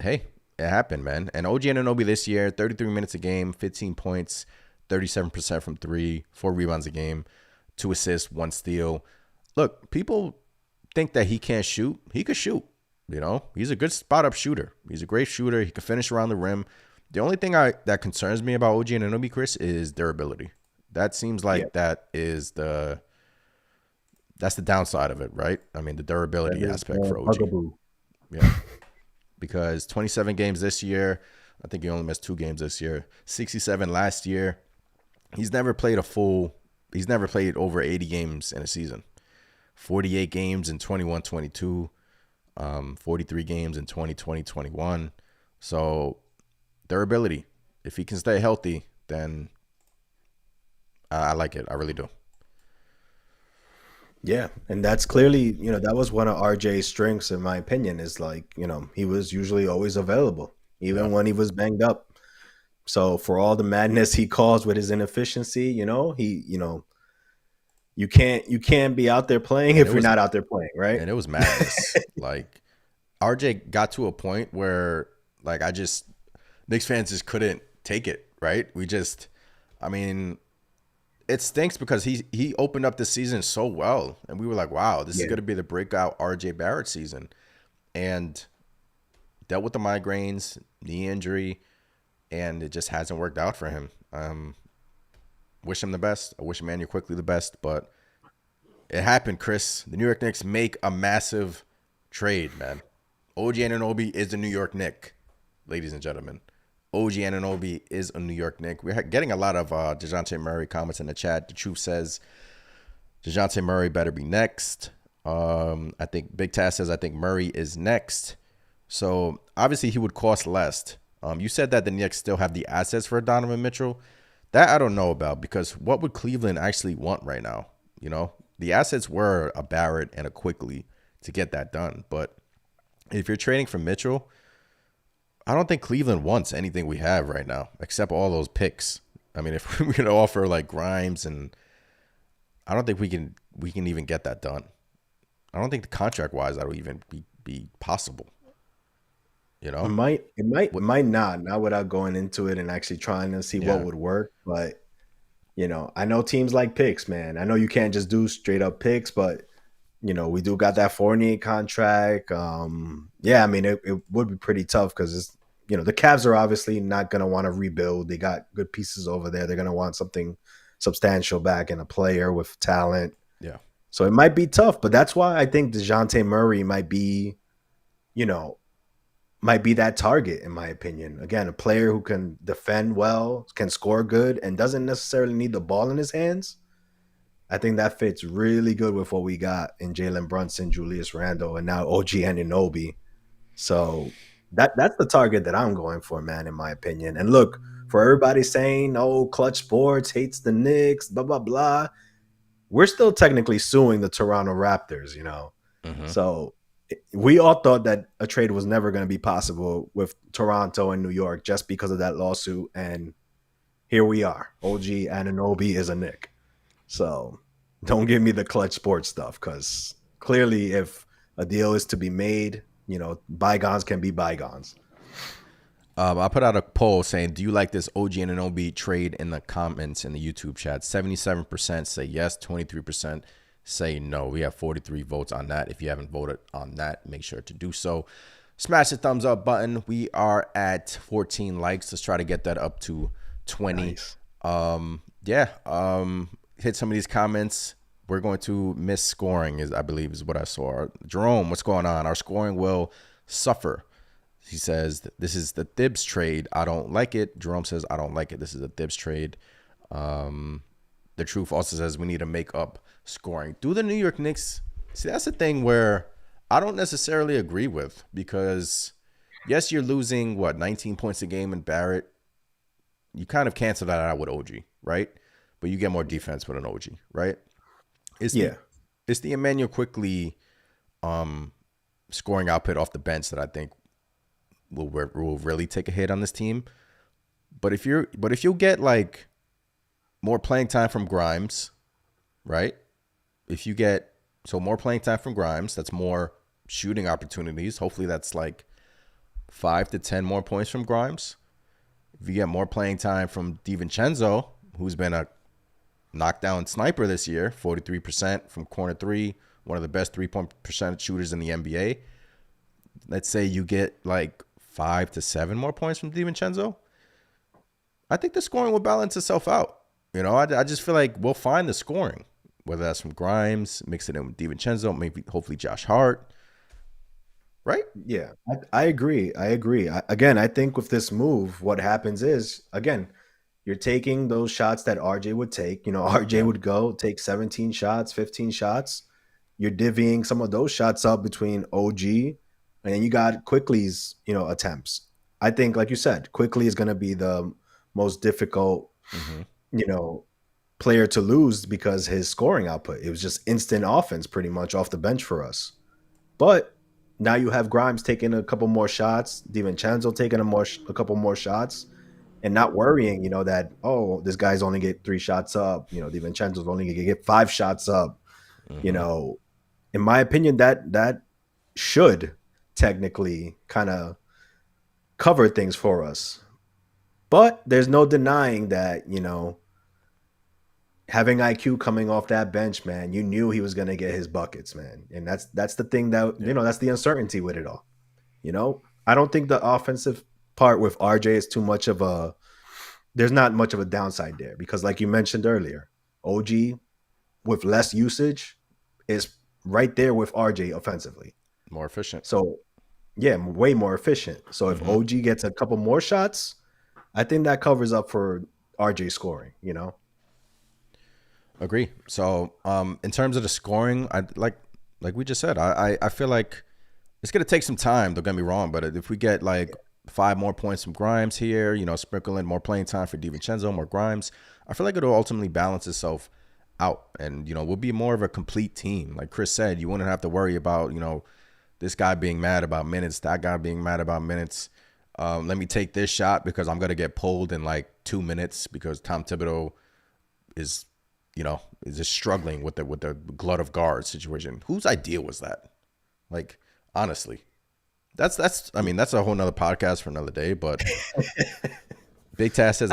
hey, it happened, man. And OG Anunoby this year, 33 minutes a game, 15 points, 37% from 3, 4 rebounds a game, 2 assists, 1 steal. Look, people think that he can't shoot. He could shoot. You know, he's a good spot up shooter. He's a great shooter. He can finish around the rim. The only thing that concerns me about OG Anunoby, Chris, is durability. That seems like that's the downside of it, right? I mean, the durability aspect for OG. Bugaboo. Yeah. Because 27 games this year. I think he only missed 2 games this year. 67 last year. He's never played over 80 games in a season. 48 games in 21-22. 43 games in 20-21. So durability. If he can stay healthy, then I like it. I really do. Yeah, and that's clearly, that was one of RJ's strengths, in my opinion, is like, he was usually always available, even when he was banged up. So for all the madness he caused with his inefficiency, you can't be out there playing if you're not out there playing, right? And it was madness. Like RJ got to a point where like Knicks fans just couldn't take it, right? It stinks because he opened up the season so well, and we were like, wow, this is going to be the breakout RJ Barrett season. And dealt with the migraines, knee injury, and it just hasn't worked out for him. Wish him the best. I wish Immanuel Quickley the best, but it happened, Chris. The New York Knicks make a massive trade, man. OG Anunoby is a New York Knick, ladies and gentlemen. OG Anunoby is a New York Knick. We're getting a lot of DeJounte Murray comments in the chat. The truth says DeJounte Murray better be next. I think Big Taz says I think Murray is next. So obviously he would cost less. You said that the Knicks still have the assets for Donovan Mitchell. That I don't know about, because what would Cleveland actually want right now? The assets were a Barrett and a Quickley to get that done. But if you're trading for Mitchell, I don't think Cleveland wants anything we have right now, except all those picks. I mean, if we're going to offer like Grimes, and I don't think we can even get that done. I don't think contract-wise that would even be possible. It might not without going into it and actually trying to see what would work. But, I know teams like picks, man. I know you can't just do straight up picks, but, we do got that Fournier contract. It would be pretty tough because it's, the Cavs are obviously not going to want to rebuild. They got good pieces over there. They're going to want something substantial back in a player with talent. Yeah. So it might be tough, but that's why I think DeJounte Murray might be that target, in my opinion. Again, a player who can defend well, can score good, and doesn't necessarily need the ball in his hands. I think that fits really good with what we got in Jalen Brunson, Julius Randle, and now OG Anunoby. So that's the target that I'm going for, man, in my opinion. And look, for everybody saying, Clutch Sports hates the Knicks, blah, blah, blah, we're still technically suing the Toronto Raptors, Mm-hmm. So we all thought that a trade was never going to be possible with Toronto and New York just because of that lawsuit. And here we are. OG Anunoby is a Knick. So don't give me the Clutch Sports stuff, because clearly if a deal is to be made, bygones can be bygones. I put out a poll saying, do you like this OG Anunoby trade in the comments in the YouTube chat? 77% say yes, 23% say no. We have 43 votes on that. If you haven't voted on that, make sure to do so. Smash the thumbs up button. We are at 14 likes. Let's try to get that up to 20. Nice. Hit some of these comments. We're going to miss scoring, I believe is what I saw. Jerome, what's going on? Our scoring will suffer. He says, this is the Thibs trade. I don't like it. Jerome says, I don't like it. This is a Thibs trade. The Truth also says we need to make up scoring. Do the New York Knicks? See, that's the thing where I don't necessarily agree with, because yes, you're losing 19 points a game in Barrett. You kind of cancel that out with OG, right? But you get more defense with an OG, right? It's the Immanuel Quickley scoring output off the bench that I think will really take a hit on this team. But if you get like more playing time from Grimes, right? If you get more playing time from Grimes, that's more shooting opportunities. Hopefully that's like 5 to 10 more points from Grimes. If you get more playing time from DiVincenzo, who's been a knockdown sniper this year, 43% from corner three, one of the best 3-point percentage shooters in the NBA. let's say you get like 5 to 7 more points from DiVincenzo, I think the scoring will balance itself out. You know, I just feel like we'll find the scoring, whether that's from Grimes, mix it in with DiVincenzo, maybe hopefully Josh Hart. Right? Yeah, I agree. Again, I think with this move, what happens is, again, you're taking those shots that RJ would take. You know, RJ would go take 17 shots, 15 shots. You're divvying some of those shots up between OG, and then you got Quickley's, attempts. I think, like you said, Quickley is going to be the most difficult, player to lose because his scoring output. It was just instant offense pretty much off the bench for us. But now you have Grimes taking a couple more shots, DiVincenzo taking a couple more shots, and not worrying, that, oh, this guy's only get 3 shots up. DiVincenzo's only going to get 5 shots up. In my opinion, that should technically kind of cover things for us. But there's no denying that, having IQ coming off that bench, man, you knew he was going to get his buckets, man. And that's the thing that, that's the uncertainty with it all. I don't think the offensive part with RJ is too much of there's not much of a downside there because like you mentioned earlier, OG with less usage is right there with RJ offensively. More efficient. So yeah, way more efficient. So if OG gets a couple more shots, I think that covers up for RJ scoring, Agree. So, in terms of the scoring, I like we just said, I feel like it's gonna take some time. Don't get me wrong, but if we get like 5 more points from Grimes here, sprinkle in more playing time for DiVincenzo, more Grimes, I feel like it'll ultimately balance itself out, and we'll be more of a complete team. Like Chris said, you wouldn't have to worry about this guy being mad about minutes, that guy being mad about minutes. Let me take this shot because I'm gonna get pulled in like 2 minutes because Tom Thibodeau is just struggling with the glut of guards situation. Whose idea was that? Like, honestly, that's a whole nother podcast for another day. But Big Task says,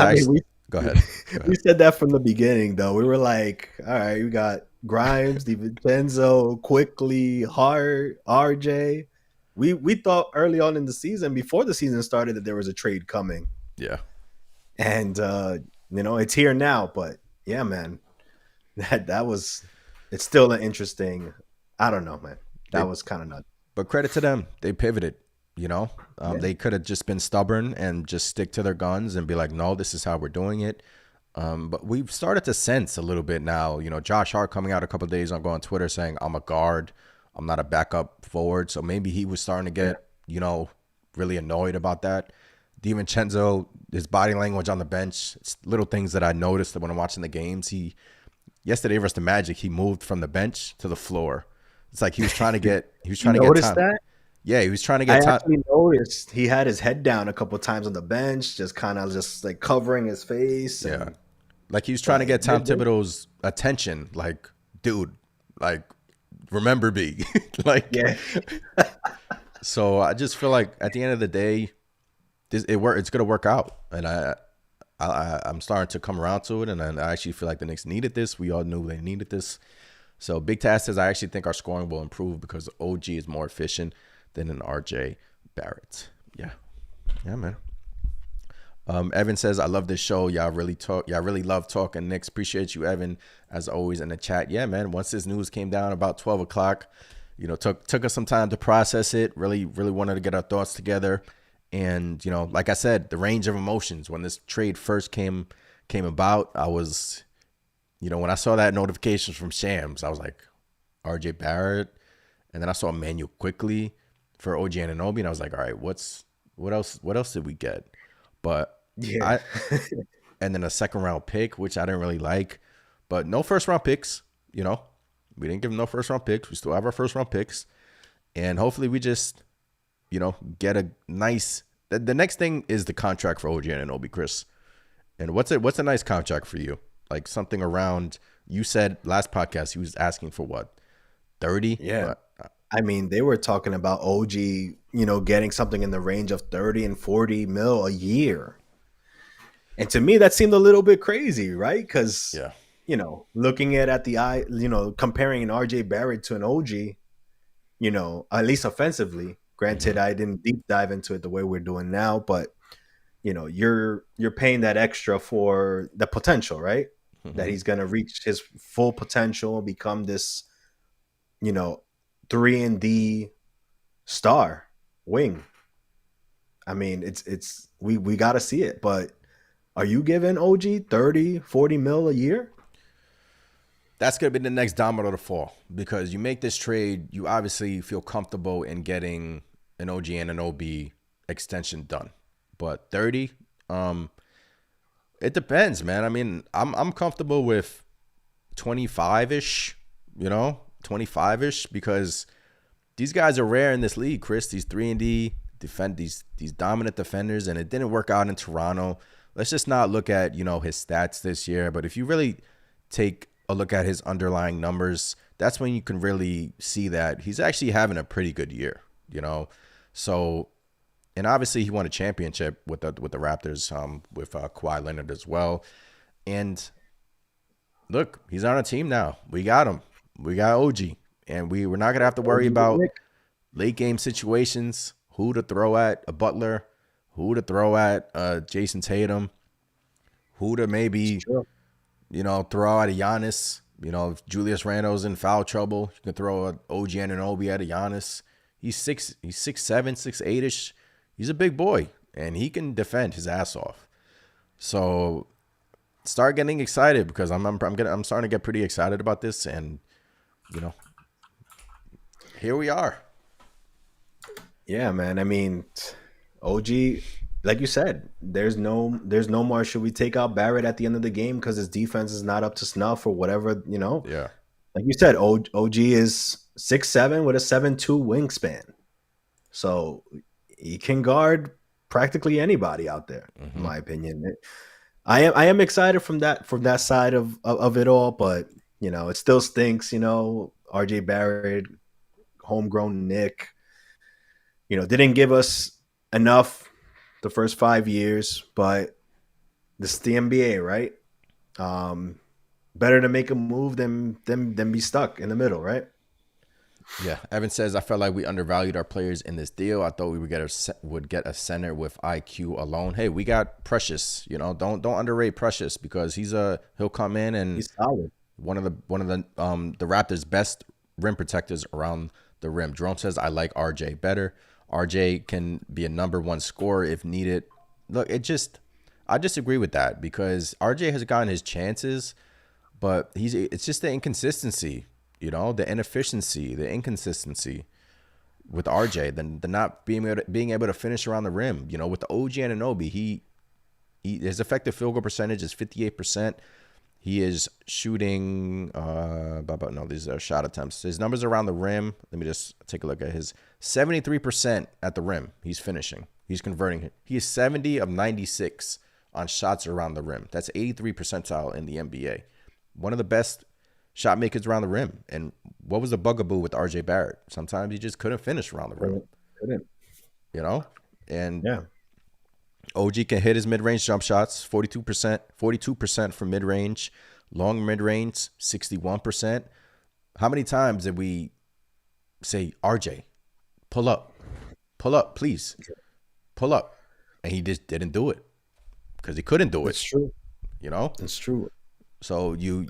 go ahead. We said that from the beginning, though. We were like, all right, we got Grimes, DiVincenzo, Quickley, Hart, RJ. We thought early on in the season, before the season started, that there was a trade coming. Yeah, and it's here now. But yeah, man. It's still an interesting, I don't know, man. That was kind of nuts. But credit to them. They pivoted, They could have just been stubborn and just stick to their guns and be like, no, this is how we're doing it. But we've started to sense a little bit now, Josh Hart coming out a couple of days ago on Twitter saying, I'm a guard. I'm not a backup forward. So maybe he was starting to get, really annoyed about that. DiVincenzo, his body language on the bench, it's little things that I noticed when I'm watching the games. Yesterday versus the Magic, he moved from the bench to the floor. It's like he was trying to get time. That? Yeah, he was trying to get time. I actually noticed he had his head down a couple of times on the bench, just kind of just like covering his face. Yeah, like he was trying to get Tom Thibodeau's attention. Like, dude, like, remember me. Like, yeah. So I just feel like at the end of the day, it's gonna work out, and I'm starting to come around to it, and I actually feel like the Knicks needed this. We all knew they needed this. So Big Task says, I actually think our scoring will improve because OG is more efficient than an RJ Barrett. Yeah, man. Evan says, I love this show. Y'all really love talking Knicks. Appreciate you, Evan, as always in the chat. Yeah, man. Once this news came down about 12 o'clock, took us some time to process it. Really wanted to get our thoughts together. And, like I said, the range of emotions when this trade first came about, I was, when I saw that notification from Shams, I was like, RJ Barrett. And then I saw Immanuel Quickley for OG Anunoby, and I was like, all right, what else did we get? But yeah. And then a second round pick, which I didn't really like, but no first round picks, we didn't give them no first round picks. We still have our first round picks. And hopefully we just, get a nice, the next thing is the contract for OG Anunoby, Chris. And what's a nice contract for you? Like something around, you said last podcast, he was asking for what? 30? Yeah. I mean, they were talking about OG, getting something in the range of 30 and 40 mil a year. And to me, that seemed a little bit crazy, right? Because, looking at the eye, comparing an RJ Barrett to an OG, at least offensively, Granted, I didn't deep dive into it the way we're doing now, but you're paying that extra for the potential, right? That he's going to reach his full potential, become this, 3-and-D star wing. I mean, we got to see it, but are you giving OG 30, 40 mil a year? That's going to be the next domino to fall, because you make this trade, you obviously feel comfortable in getting an OG Anunoby extension done. But 30, it depends, man. I mean, I'm comfortable with 25-ish, 25-ish, because these guys are rare in this league, Chris. These 3-and-D defend these dominant defenders, and it didn't work out in Toronto. Let's just not look at, his stats this year, but if you really take a look at his underlying numbers, that's when you can really see that he's actually having a pretty good year, So, and obviously he won a championship with the Raptors, with Kawhi Leonard as well. And look, he's on a team now. We got him. We got OG, and we're not gonna have to worry about late game situations. Who to throw at a Butler? Who to throw at Jason Tatum? Who to maybe throw out a Giannis. If Julius Randle's in foul trouble, you can throw an OG Anunoby at a Giannis. He's 6'7", 6'8"-ish. He's a big boy, and he can defend his ass off. So start getting excited, because I'm starting to get pretty excited about this, and here we are. Yeah, man. I mean, OG, like you said, there's no more should we take out Barrett at the end of the game because his defense is not up to snuff or whatever, Yeah. Like you said, OG is 6'7" with a 7'2" wingspan. So he can guard practically anybody out there, in my opinion. I am excited from that side of it all, but it still stinks, RJ Barrett, homegrown Nick, didn't give us enough the first 5 years, but this is the NBA, right? Better to make a move than be stuck in the middle, right? Yeah. Evan says, I felt like we undervalued our players in this deal. I thought we would get a center with IQ alone. Hey, we got Precious. Don't underrate Precious, because he'll come in and He's solid. One of the Raptors' best rim protectors around the rim. Jerome says, I like RJ better. RJ can be a number one scorer if needed. Look, I disagree with that, because RJ has gotten his chances, but it's just the inconsistency, the inefficiency, the inconsistency with RJ, the not being able to finish around the rim. With the OG Anunoby, his effective field goal percentage is 58%. He is shooting these are shot attempts. His numbers around the rim, let me just take a look at his 73% at the rim. He's finishing. He's converting. He is 70 of 96 on shots around the rim. That's 83 percentile in the NBA. One of the best shot makers around the rim. And what was the bugaboo with RJ Barrett? Sometimes he just couldn't finish around the rim. And yeah. OG can hit his mid-range jump shots, 42% from mid-range. Long mid-range, 61%. How many times did we say, RJ, pull up, please, pull up? And he just didn't do it, because he couldn't do it. It's true. It's true. So go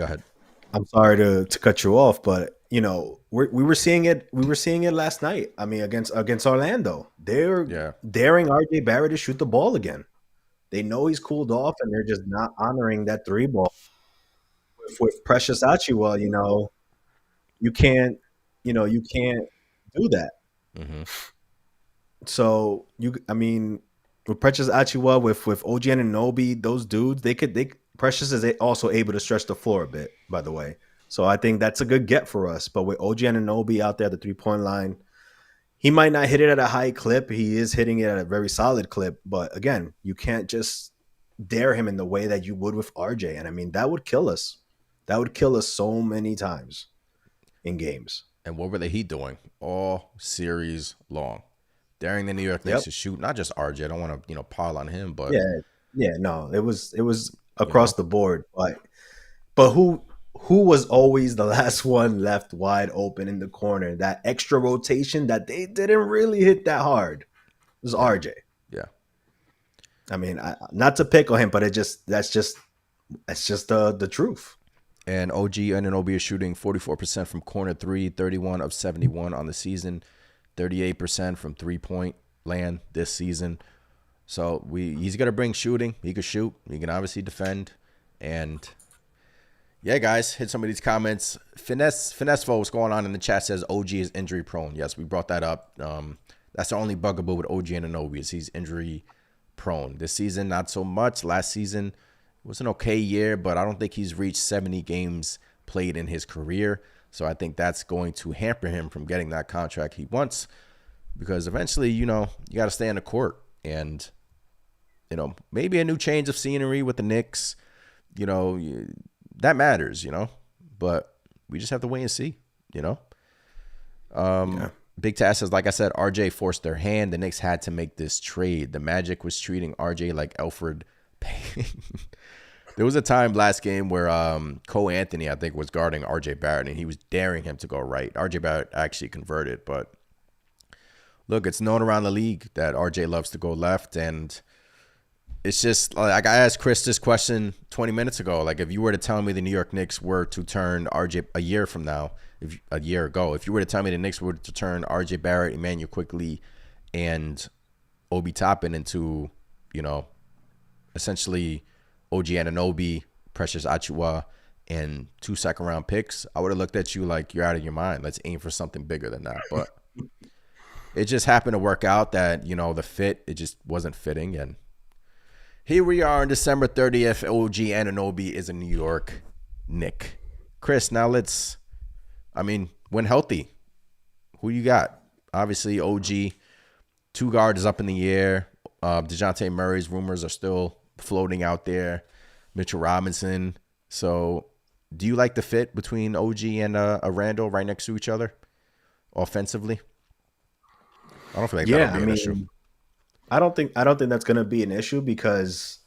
ahead. I'm sorry to cut you off, but we were seeing it. We were seeing it last night. I mean, against Orlando, they're daring RJ Barrett to shoot the ball again. They know he's cooled off, and they're just not honoring that 3 ball. With Precious Achiuwa, you can't do that. Mm-hmm. So with Precious Achiuwa, with OG Anunoby, those dudes, Precious is also able to stretch the floor a bit, by the way. So I think that's a good get for us. But with OG Anunoby out there at the 3-point line, he might not hit it at a high clip. He is hitting it at a very solid clip. But again, you can't just dare him in the way that you would with RJ. And that would kill us. That would kill us so many times in games. And what were the Heat doing all series long? Daring the New York Knicks to shoot, not just RJ. I don't want to, pile on him, but no, it was across the board. But who was always the last one left wide open in the corner? That extra rotation that they didn't really hit that hard. It was RJ. Yeah. I mean, not to pick on him, but that's just the truth. And OG Anunoby is shooting 44% from corner three, 31 of 71 on the season, 38% from three-point land this season. So he's going to bring shooting. He can shoot. He can obviously defend. And, yeah, guys, hit some of these comments. Finessefo, what's going on in the chat, says OG is injury prone. Yes, we brought that up. That's the only bugaboo with OG Anunoby is he's injury prone. This season, not so much. Last season, it was an okay year, but I don't think he's reached 70 games played in his career. So I think that's going to hamper him from getting that contract he wants because eventually, you got to stay on the court. And, maybe a new change of scenery with the Knicks, that matters, But we just have to wait and see, Yeah. Big Task says, like I said, RJ forced their hand. The Knicks had to make this trade. The Magic was treating RJ like Alfred Payne. There was a time last game where Cole Anthony, I think, was guarding RJ Barrett, and he was daring him to go right. RJ Barrett actually converted, but look, it's known around the league that RJ loves to go left, and it's just like I asked Chris this question 20 minutes ago. Like, if you were to tell me the New York Knicks were to turn RJ a year from now, a year ago, if you were to tell me the Knicks were to turn RJ Barrett, Immanuel Quickley, and Obi Toppin into, essentially OG Anunoby, Precious Achiuwa, and 2 second-round picks, I would have looked at you like you're out of your mind. Let's aim for something bigger than that. But it just happened to work out that, the fit, it just wasn't fitting. And here we are on December 30th. OG Anunoby is a New York Knick. Chris, now when healthy, who you got? Obviously, OG, 2 guard is up in the air. DeJounte Murray's rumors are still floating out there. Mitchell Robinson. So do you like the fit between OG and a Randall right next to each other offensively? I don't feel like that'll be an issue. I don't think that's going to be an issue because,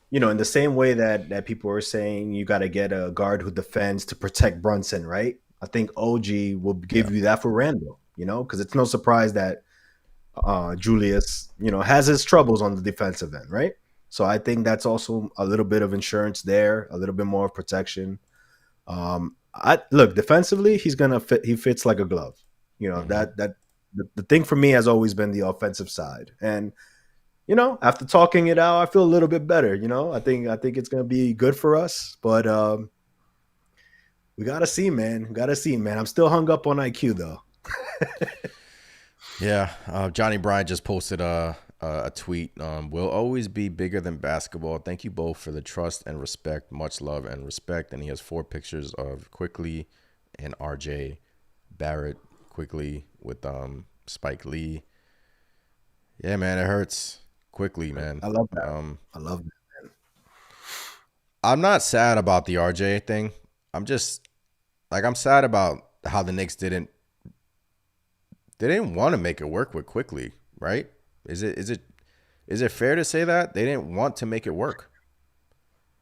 in the same way that people are saying you got to get a guard who defends to protect Brunson, right? I think OG will give you that for Randall, because it's no surprise that Julius, has his troubles on the defensive end, right? So I think that's also a little bit of insurance there, a little bit more of protection. Look, defensively, he's gonna fit. He fits like a glove. That the thing for me has always been the offensive side, and after talking it out, I feel a little bit better. I think it's gonna be good for us, but we gotta see, man. I'm still hung up on IQ though. Yeah, Johnny Bryant just posted a tweet. Will always be bigger than basketball. Thank you both for the trust and respect. Much love and respect. And he has 4 pictures of Quickley and RJ Barrett. Quickley with Spike Lee. Yeah, man, it hurts. Quickley, man. I love that. I love that, man. I'm not sad about the RJ thing. I'm just I'm sad about how the Knicks didn't want to make it work with Quickley, right? Is it fair to say that they didn't want to make it work?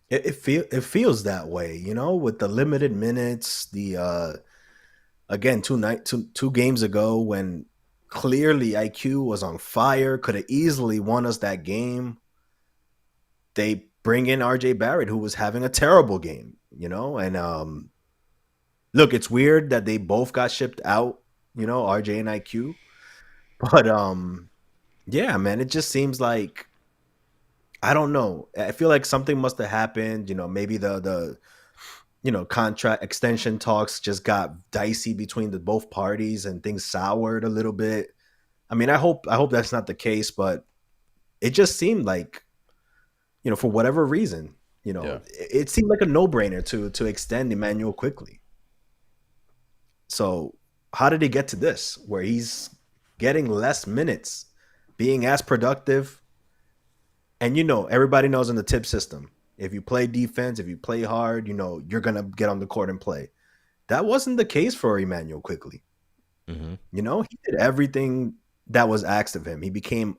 It feels that way, with the limited minutes. The again, 2 games ago when clearly IQ was on fire, could have easily won us that game. They bring in RJ Barrett, who was having a terrible game, and look, it's weird that they both got shipped out, RJ and IQ, but yeah, man, it just seems like, I don't know. I feel like something must have happened. Maybe the contract extension talks just got dicey between both parties and things soured a little bit. I mean, I hope that's not the case, but it just seemed like, for whatever reason, it seemed like a no-brainer to extend Immanuel Quickley. So how did he get to this, where he's getting less minutes, being as productive? And everybody knows in the tip system, if you play defense, if you play hard, you're going to get on the court and play. That wasn't the case for Immanuel Quickley. Mm-hmm. He did everything that was asked of him. He became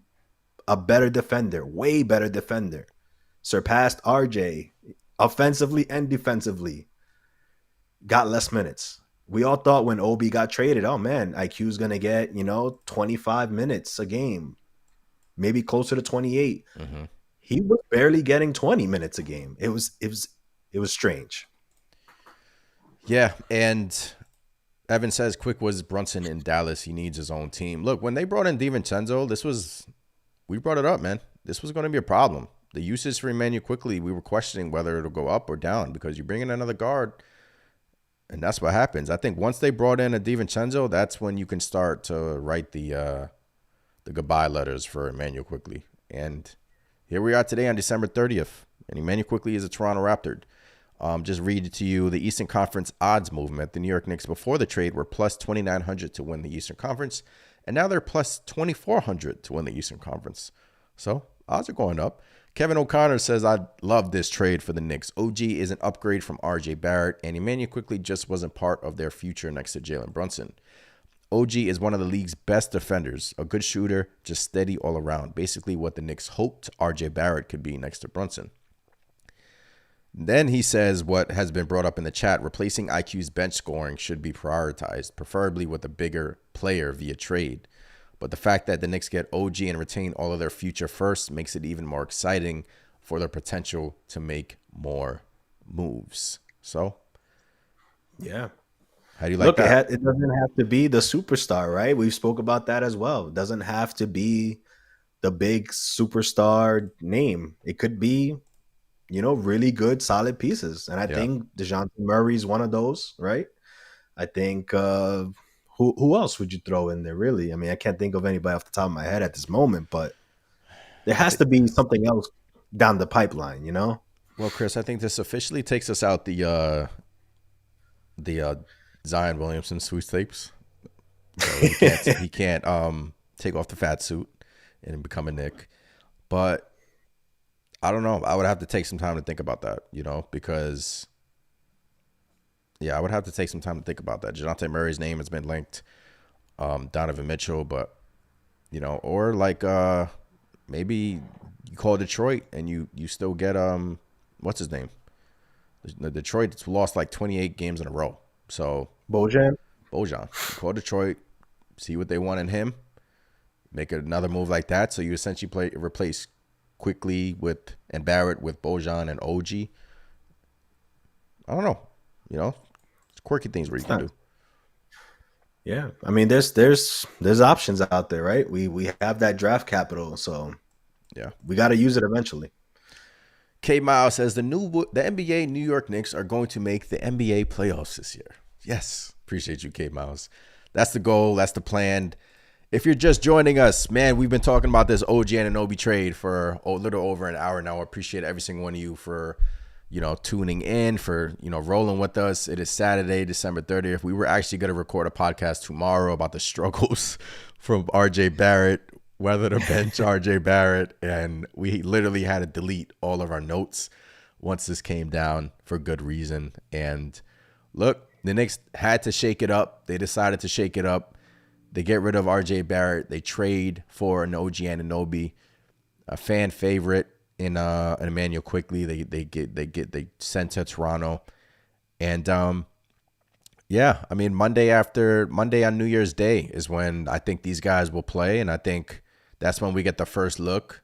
a better defender, way better defender, surpassed RJ offensively and defensively. got less minutes. We all thought when Obi got traded, oh man, IQ's gonna get 25 minutes a game, maybe closer to 28. Mm-hmm. He was barely getting 20 minutes a game. It was strange. Yeah, and Evan says Quick was Brunson in Dallas. He needs his own team. Look, when they brought in DiVincenzo, we brought it up, man. This was going to be a problem. The usage for Immanuel Quickley, we were questioning whether it'll go up or down because you bring in another guard, and that's what happens. I think once they brought in a DiVincenzo, that's when you can start to write the goodbye letters for Immanuel Quickley. And here we are today on December 30th, and Immanuel Quickley is a Toronto Raptor. Just read it to you. The Eastern Conference odds movement. The New York Knicks before the trade were plus 2,900 to win the Eastern Conference, and now they're plus 2,400 to win the Eastern Conference. So odds are going up. Kevin O'Connor says, I love this trade for the Knicks. OG is an upgrade from RJ Barrett, and Immanuel Quickley just wasn't part of their future next to Jalen Brunson. OG is one of the league's best defenders, a good shooter, just steady all around. Basically what the Knicks hoped RJ Barrett could be next to Brunson. Then he says what has been brought up in the chat, replacing IQ's bench scoring should be prioritized, preferably with a bigger player via trade. But the fact that the Knicks get OG and retain all of their future first makes it even more exciting for their potential to make more moves. So, yeah. How do you like that? It doesn't have to be the superstar, right? We spoke about that as well. It doesn't have to be the big superstar name. It could be really good, solid pieces. And I think DeJounte Murray is one of those, right? I think who else would you throw in there, really? I mean, I can't think of anybody off the top of my head at this moment, but there has to be something else down the pipeline, Well, Chris, I think this officially takes us out the Zion Williamson sweepstakes. So he can't take off the fat suit and become a Knick. But I don't know. I would have to take some time to think about that, because, I would have to take some time to think about that. DeJounte Murray's name has been linked, Donovan Mitchell, but, or like maybe you call Detroit and you still get, what's his name? The Detroit's lost like 28 games in a row. So Bojan. You call Detroit, see what they want in him, make another move like that. So you essentially replace Quickley and Barrett with Bojan and OG. I don't know. It's quirky things where you can do. Yeah. I mean, there's options out there, right? We have that draft capital, so yeah, we got to use it eventually. K Miles says the NBA New York Knicks are going to make the NBA playoffs this year. Yes. Appreciate you, K Miles. That's the goal. That's the plan. If you're just joining us, man, we've been talking about this OG Anunoby trade for a little over an hour now. I appreciate every single one of you for, tuning in, for, rolling with us. It is Saturday, December 30th. We were actually going to record a podcast tomorrow about the struggles from RJ Barrett, whether to bench RJ Barrett, and we literally had to delete all of our notes once this came down for good reason. And look, the Knicks had to shake it up. They decided to shake it up. They get rid of RJ Barrett. They trade for an OG Anunoby, a fan favorite in Immanuel Quickley. They sent to Toronto, and I mean Monday on New Year's Day is when I think these guys will play, and I think that's when we get the first look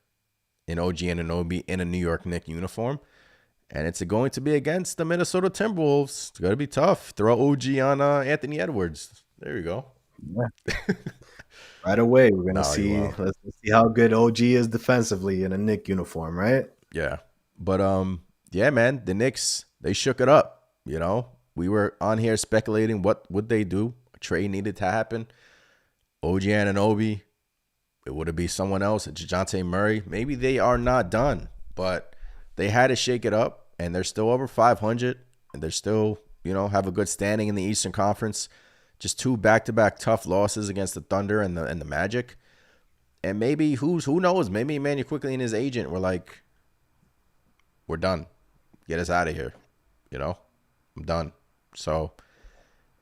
in OG Anunoby in a New York Knicks uniform, and it's going to be against the Minnesota Timberwolves. It's going to be tough. Throw OG on Anthony Edwards. There you go. Yeah. Right away, we're gonna see. Let's see how good OG is defensively in a Knicks uniform, right? Yeah, but man, the Knicks, they shook it up. We were on here speculating what would they do. A trade needed to happen. OG Anunoby, it would it be someone else? DeJounte Murray? Maybe they are not done, but they had to shake it up, and they're still over 500, and they're still have a good standing in the Eastern Conference. Just 2 back-to-back tough losses against the Thunder and the Magic. And maybe, who knows, maybe Immanuel Quickley and his agent were like, we're done. Get us out of here. I'm done. So,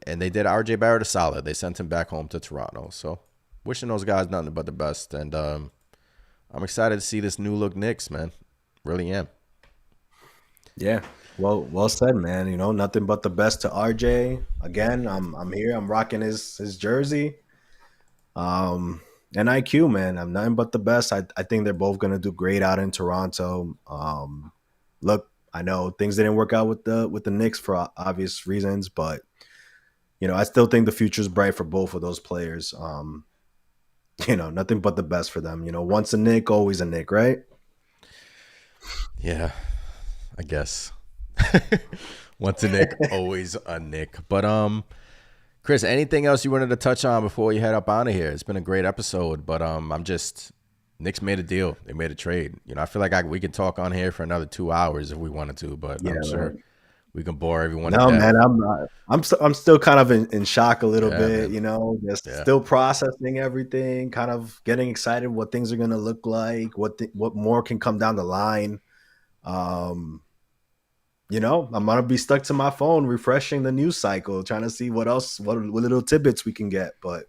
and they did RJ Barrett a solid. They sent him back home to Toronto. So, wishing those guys nothing but the best. And I'm excited to see this new look Knicks, man. Really am. Yeah. Well said, man. You know, nothing but the best to RJ. Again, I'm here. I'm rocking his jersey. Um, and IQ, man. I'm nothing but the best. I think they're both gonna do great out in Toronto. Look, I know things didn't work out with the Knicks for obvious reasons, but you know, I still think the future's bright for both of those players. You know, nothing but the best for them. You know, once a Knick, always a Knick, right? Yeah, I guess. Once a Nick, always a Nick. But Chris, anything else you wanted to touch on before you head up out of here? It's been a great episode, but Knicks made a deal. They made a trade. You know, I feel like we could talk on here for another 2 hours if we wanted to, but Yeah, I'm sure man. we can bore everyone No, to death. man, I'm still kind of in shock a little Yeah, bit, man. you know, just Yeah. still processing everything, kind of getting excited what things are gonna look like, what more can come down the line. Um, you know, I'm gonna be stuck to my phone, refreshing the news cycle, trying to see what else, what little tidbits we can get. But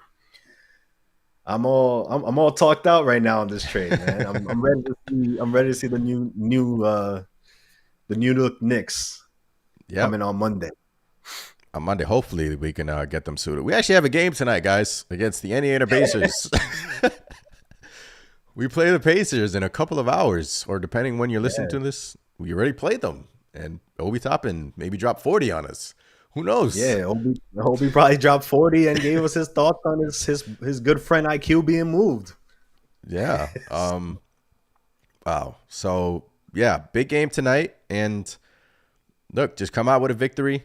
I'm all talked out right now on this trade, man. I'm ready to see the new look Knicks Yep. coming on Monday. On Monday, hopefully we can get them suited. We actually have a game tonight, guys, against the Indiana Pacers. We play the Pacers in a couple of hours, or depending when you're listening to this, we already played them. And Obi Toppin maybe dropped 40 on us. Who knows? Yeah, Obi probably dropped 40 and gave us his thoughts on his good friend IQ being moved. Yeah. Wow. So yeah, big game tonight. And look, just come out with a victory,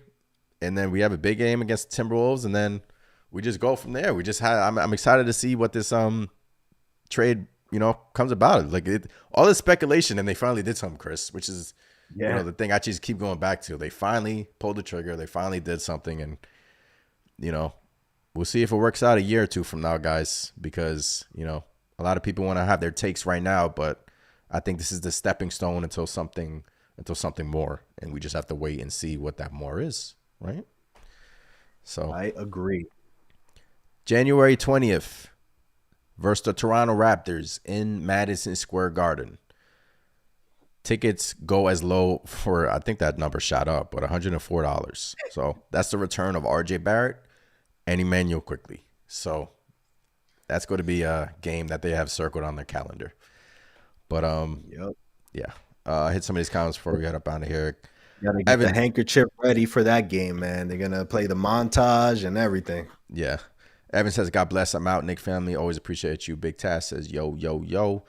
and then we have a big game against the Timberwolves, and then we just go from there. I'm excited to see what this trade, you know, comes about. Like all this speculation, and they finally did something, Chris, which is you know the thing I just keep going back to. They finally pulled the trigger. They finally did something, and you know, we'll see if it works out a year or two from now, guys, because you know a lot of people want to have their takes right now, but I think this is the stepping stone until something more, and we just have to wait and see what that more is, right? So I agree. January 20th versus the Toronto Raptors in Madison Square Garden. Tickets go as low for, I think that number shot up, but $104. So that's the return of RJ Barrett and Immanuel Quickley. So that's going to be a game that they have circled on their calendar. But Yep. yeah. Hit some of these comments before we head up out of here. Gotta get the handkerchief ready for that game, man. They're gonna play the montage and everything. Yeah. Evan says, God bless. I'm out. Nick family. Always appreciate you. Big Tass says, yo, yo, yo.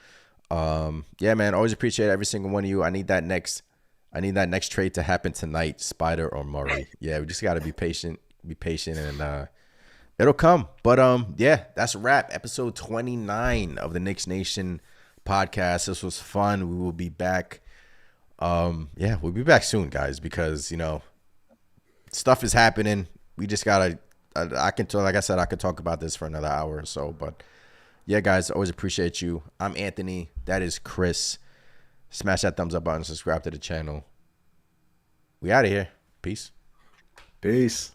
Yeah, man. Always appreciate every single one of you. I need that next trade to happen tonight, Spider or Murray. Yeah, we just gotta be patient. And it'll come. But yeah, that's a wrap. Episode 29 of the Knicks Nation podcast. This was fun. We will be back. Yeah, we'll be back soon, guys, because you know stuff is happening. We just gotta. I can talk. Like I said, I could talk about this for another hour or so. But yeah, guys, always appreciate you. I'm Anthony. That is Chris. Smash that thumbs up button. Subscribe to the channel. We out of here. Peace. Peace.